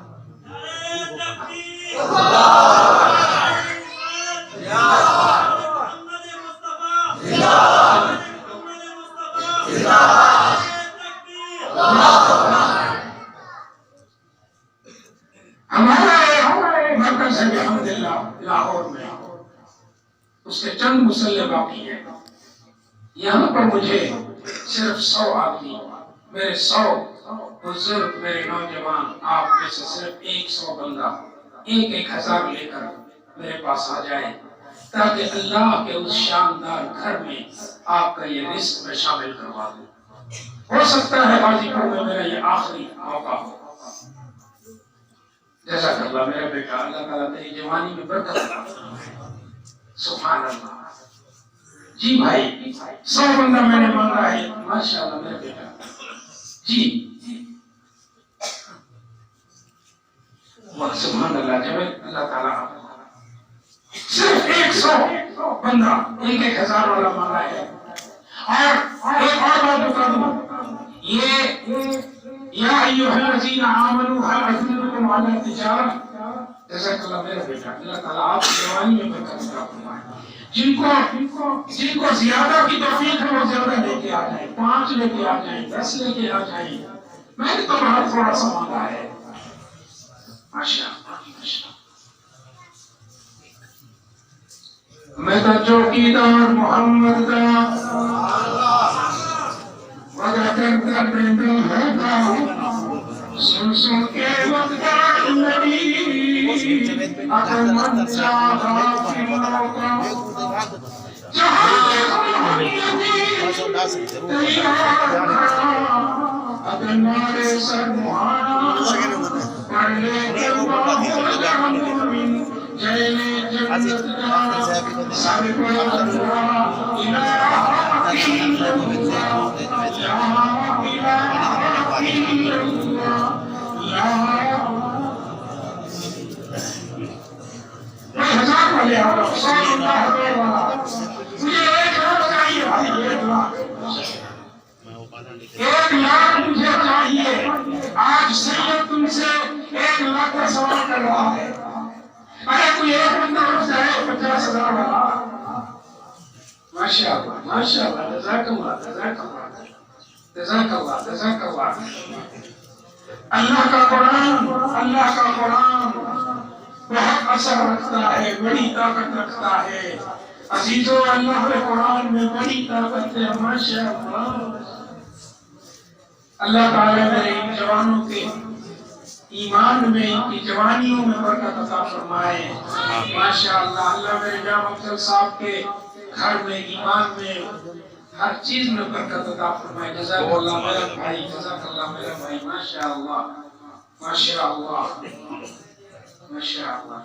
ہمارے مرکز ہے الحمدللہ لاہور میں، اس کے چند مسلح باقی ہیں، یہاں پر مجھے صرف 100 آدمی، میرے 100 بزرگ، میرے نوجوان، آپ میں سے صرف 100 بندہ 1000 لے کر میرے پاس آ جائیں تاکہ اللہ کے اس شاندار گھر میں آپ کا یہ رزق میں شامل کروا دوں۔ ہو سکتا ہے غازی پور میں میرا یہ آخری موقع ہو۔ جزاک اللہ میرا بیٹا، اللہ تعالیٰ تیری جوانی میں برکت عطا فرمائے، سبحان اللہ۔ جی بھائی 100 بندہ میں نے مانگا ہے، ماشاءاللہ میرا بیٹا۔ جی سبحان اللہ، جب اللہ تعالیٰ صرف 100 بندہ 1000 والا مانگا ہے۔ اور ایک اور بات بتا دوں، یہ یا ایھا الذین آمنوا هل ادلکم علی تجارہ، جزاک اللہ میرا بیٹا، اللہ تعالیٰ آپ کی جوانی میں برکت عطا فرمائے۔ جن کو زیادہ کی توفیق ہے وہ زیادہ لے کے آ جائیں، 5 لے کے آ جائیں، 10 لے کے آ جائیں، میں نے تو بہت تھوڑا سا مانگا ہے۔ ماشاءاللہ میں تو چوکیدار محمد کا وجہ کرتا دل ہوتا، سن کے وقت نبی اگر من چاہا فلوں کا جہاں اگر نارے سر مہانا پڑھ لے کے مومن جینے جنت جانا سب کو اللہ الہ الا اللہ لا الہ الا اللہ میں 1000 والے آ رہا ہوں، 100 اللہ والا، مجھے 1 لاکھ چاہیے بھائی، 1 لاکھ، 1 لاکھ مجھے چاہیے۔ آج سید تم سے 1 لاکھ کا سوال کر رہا ہے، اگر کوئی ایک بندہ اٹھ جائے 50,000 والا، ماشاءاللہ ماشاءاللہ، جزاک اللہ جزاک اللہ جزاک اللہ جزاک اللہ۔ اللہ کا قرآن بہت اثر رکھتا ہے، بڑی طاقت رکھتا ہے عزیزو، اللہ کے قرآن میں بڑی طاقت ہے، ماشاءاللہ۔ اللہ تعالیٰ میرے ان جوانوں کے ایمان میں، ان کی جوانیوں میں برکت عطا فرمائے، ماشاءاللہ۔ اللہ میرے جامع افضل صاحب کے گھر میں، ایمان میں، ہر چیز میں برکت عطا فرمائے، جزاک اللہ میرا بھائی، جزاک اللہ میرا بھائی، ماشاءاللہ ماشاءاللہ ماشاءاللہ۔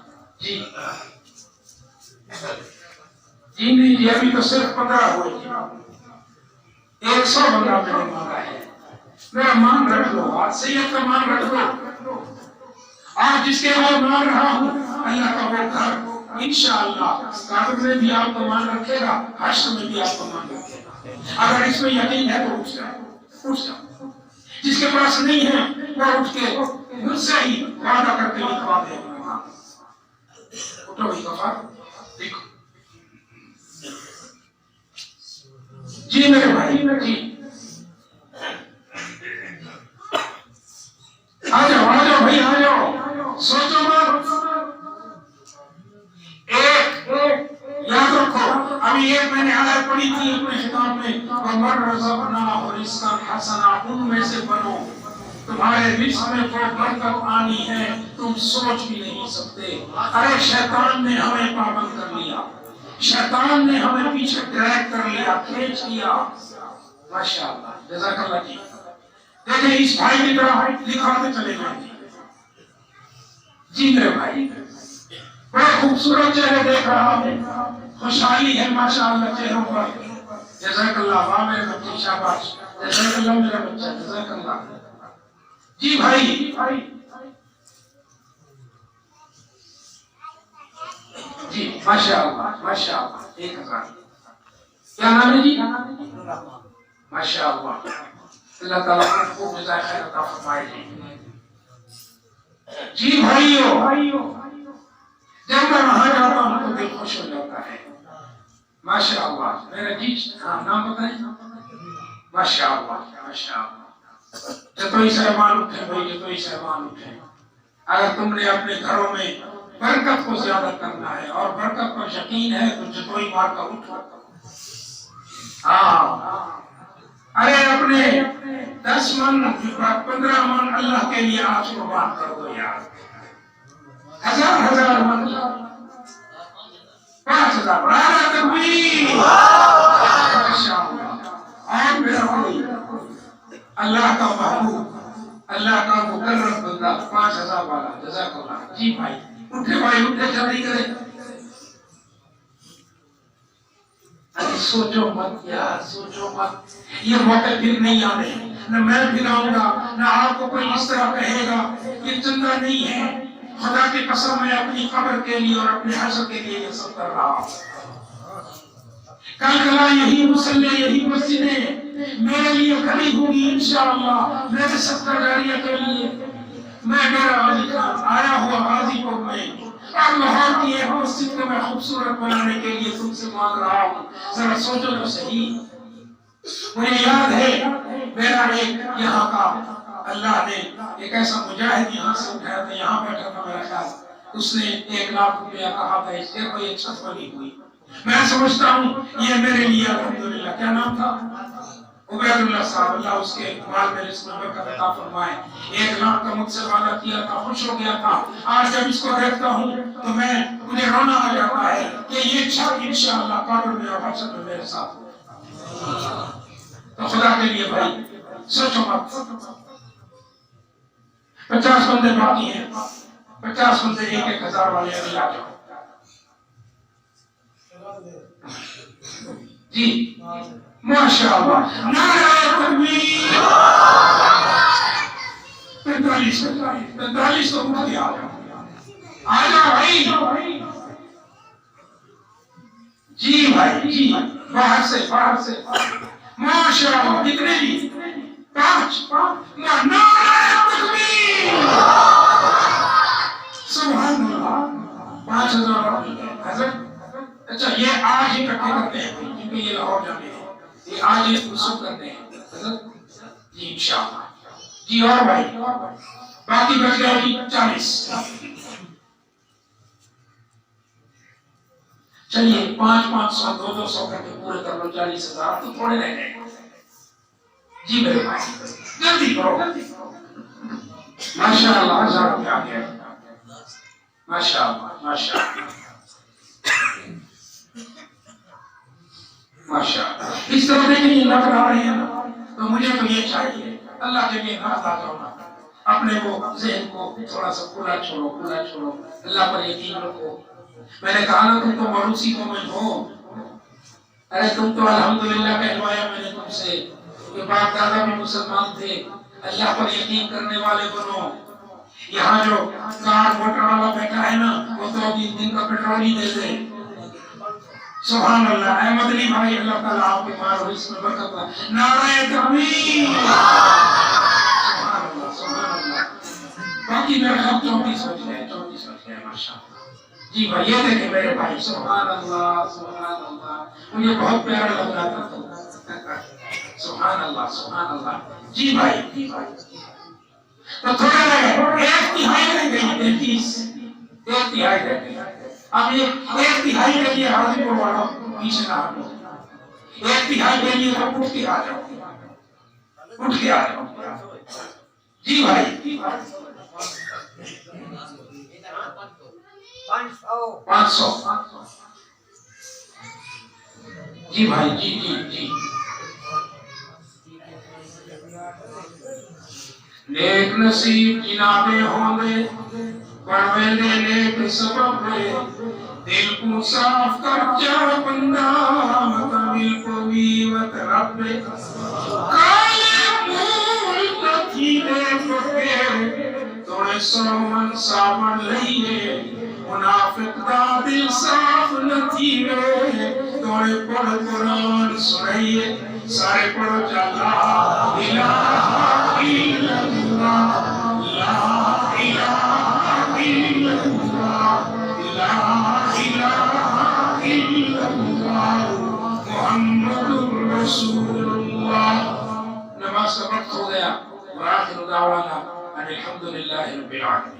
جی نہیں جی، ابھی تو صرف 15 ہوئے جی، 100 بندہ میں نے مانگا ہے، میرا مان رکھ لو، آج سید کا مان رکھ لو، آج جس کے لیے مان رہا ہوں اللہ کا وہ گھر انشاءاللہ قیامت میں بھی آپ کا مان رکھے گا، حشر میں بھی آپ کا مان رکھے گا۔ اگر اس میں یقین ہے تو اٹھ جاؤ، جس کے پاس نہیں ہے وہ اٹھ کے مجھ سے ہی وعدہ کر کے لکھوا دے، اٹھو بھائی غفار دیکھو جی میرے بھائی جی آ جاؤ بھائی آ جاؤ سوچو مت ایک یاد رکھو ابھی ایک میں نے آیت پڑھی تھی اپنے خطاب میں وَمَن رَزَقْنَاهُ رِزْقًا حَسَنًا ان میں سے بنو تمہارے رزق میں وہ برکت آنی ہے تم سوچ بھی نہیں سکتے ارے شیطان نے ہمیں پابند کر لیا شیطان نے ہمیں پیچھے ڈریگ کر لیا کھینچ لیا ماشاءاللہ جزاک اللہ جی دیکھیں اس بھائی کی طرح دکھاتے چلے جائیں جی میرے بھائی بڑا خوبصورت چہرے دیکھ رہا ہوں خوشحالی ہے ماشاءاللہ چہروں پر جزاک اللہ واہ میرے بچے شاباش جزاک اللہ میرا بچہ جزاک اللہ جی بھائی جی ماشاءاللہ ماشاءاللہ 1000 کیا نام ہے جی ماشاءاللہ اللہ تعالیٰ کو خوب جزائے خیر عطا فرمائے جی بھائیو جب میں وہاں جاتا ہوں تو دل خوش ہو جاتا ہے ماشاءاللہ میرا جی نام بتائیں ماشاءاللہ ماشاءاللہ جتوئی صاحبان اٹھے بھائی جتوئی صاحبان اٹھے اگر تم نے اپنے گھروں میں برکت کو زیادہ کرنا ہے اور برکت پر یقین ہے تو جتوئی مار کا اٹھو ارے اپنے 10 من 15 من اللہ کے لیے آج قربان کر دو یار 1000 من 5000 نعرہ تکبیر ماشاءاللہ اور میرا بھائی اللہ کا محبوب اللہ کا مقرب بندہ 5000 والا جزاک اللہ جی بھائی اٹھے بھائی اٹھے جلدی کرے سوچو مت یار سوچو مت یہ موقع پھر نہیں آنے نہ میں پھر آؤں گا نہ آپ کو کوئی اس طرح کہے گا یہ چندہ نہیں ہے خدا کی قسم میں اپنی قبر کے لیے اور اپنے حشر کے لیے یہ سب کر رہا ہوں کل کلا یہی مسلح یہی مسجدیں میرے لیے کھڑی ہوگی انشاءاللہ میرے صدقہ جاریہ کے لیے میں میرا آیا ہوا غازی پور میں اور لاہور کی ایک مسجد کو میں خوبصورت بنانے کے لیے تم سے مانگ رہا ہوں ذرا سوچو تو صحیح مجھے یاد ہے میرا ایک یہاں کا اللہ نے ایک ایسا مجاہد یہاں سے اٹھایا تھا یہاں بیٹھا تھا میرا خیال اس نے 1 لاکھ روپیہ کہا تھا اس کے کوئی ایک چھت بنی ہوئی میں سمجھتا ہوں یہ میرے لیے الحمدللہ کیا نام تھا عبید اللہ صاحب اللہ اس کے مال میں رزق میں برکت عطا فرمائے 1 لاکھ کا مجھ سے وعدہ کیا تھا خوش ہو گیا تھا آج جب اس کو دیکھتا ہوں تو مجھے رونا آ جاتا ہے کہ یہ چھت انشاءاللہ قبر میں اور حشر میں میرے ساتھ ہو تو خدا کے لیے بھائی سوچو مت 50 بندے باقی ہیں 50 بندے 1,000 والے ابھی آ جاؤ جی ماشاءاللہ نعرہ تکبیر 45 تو اٹھ کے آ جاؤ بھائی جی بھائی جی باہر سے ماشاءاللہ کتنے جی 5 نعرہ تکبیر سبحان اللہ 5000 حضرت اچھا یہ آج ہی اکٹھے کرتے ہیں کیونکہ یہ لاہور جانے ہیں یہ آج ہی منسوخ کرتے ہیں حضرت جی انشاءاللہ جی اور بھائی باقی بچ گئے جی 40 چلیے 500 200 کر کے پورے کر لو 40,000 تو تھوڑے رہ گئے جی میرے بھائی جلدی کرو ماشاءاللہ 1000 روپے آ گیا ماشاءاللہ ماشاءاللہ ماشاءاللہ اس طرح دیکھیں یہ لگ رہا ہے نا تو مجھے تو یہ چاہیے اللہ کے لیے نہ جاؤ نا اپنے وہ ذہن کو تھوڑا سا کھلا چھوڑو اللہ پر یقین رکھو میں نے کہا نا تم تو مروسی کو میں ہو ارے تم تو الحمدللہ کہلوایا میں نے تم سے کہ باپ دادا بھی مسلمان تھے اللہ پر یقین کرنے والے بنو یہاں جو کار موٹر والا بیٹھا ہے نا وہ تو 3 دن کا پیٹرول ہی دے دے سبحان اللہ احمد علی بھائی اللہ تعالیٰ آپ کے مار اور اس میں برکت دے نعرہ تکبیر سبحان اللہ باقی میرے خیال 34 بچ گئے ماشاءاللہ جی بھائی یہ دیکھیں میرے بھائی، سبحان اللہ سبحان اللہ، مجھے بہت پیارا لگ رہا تھا تو سبحان اللہ سبحان اللہ۔ جی بھائی تو تھوڑا ایک تہائی رہ گئی، 33 ایک تہائی رہ گئی۔ اب یہ ایک تہائی کے لیے حاضر کو والا پیچھے نہ ہٹو، ایک تہائی کے لیے تو اٹھ کے آ جاؤ، اٹھ کے آ جاؤ۔ جی بھائی 500 جی بھائی جی جی جی۔ نیک نصیب جنابے ہوندے پڑھوے دے نیک سبب دے، دل کو صاف کر جا بندہ مطمئن کو ویوت رب کالے پھول کتھی دے پکے توڑے سومن سامن لئیے منافق دا دل صاف نتھی وے توڑے پڑھ قرآن سنائیے سارے پڑھو جا لا الہ الا اللہ لا الہ الا اللہ لا الہ الا اللہ محمد رسول اللہ۔ نماز کا وقت ہو گیا، وآخر دعوانا ان الحمدللہ رب العالمین۔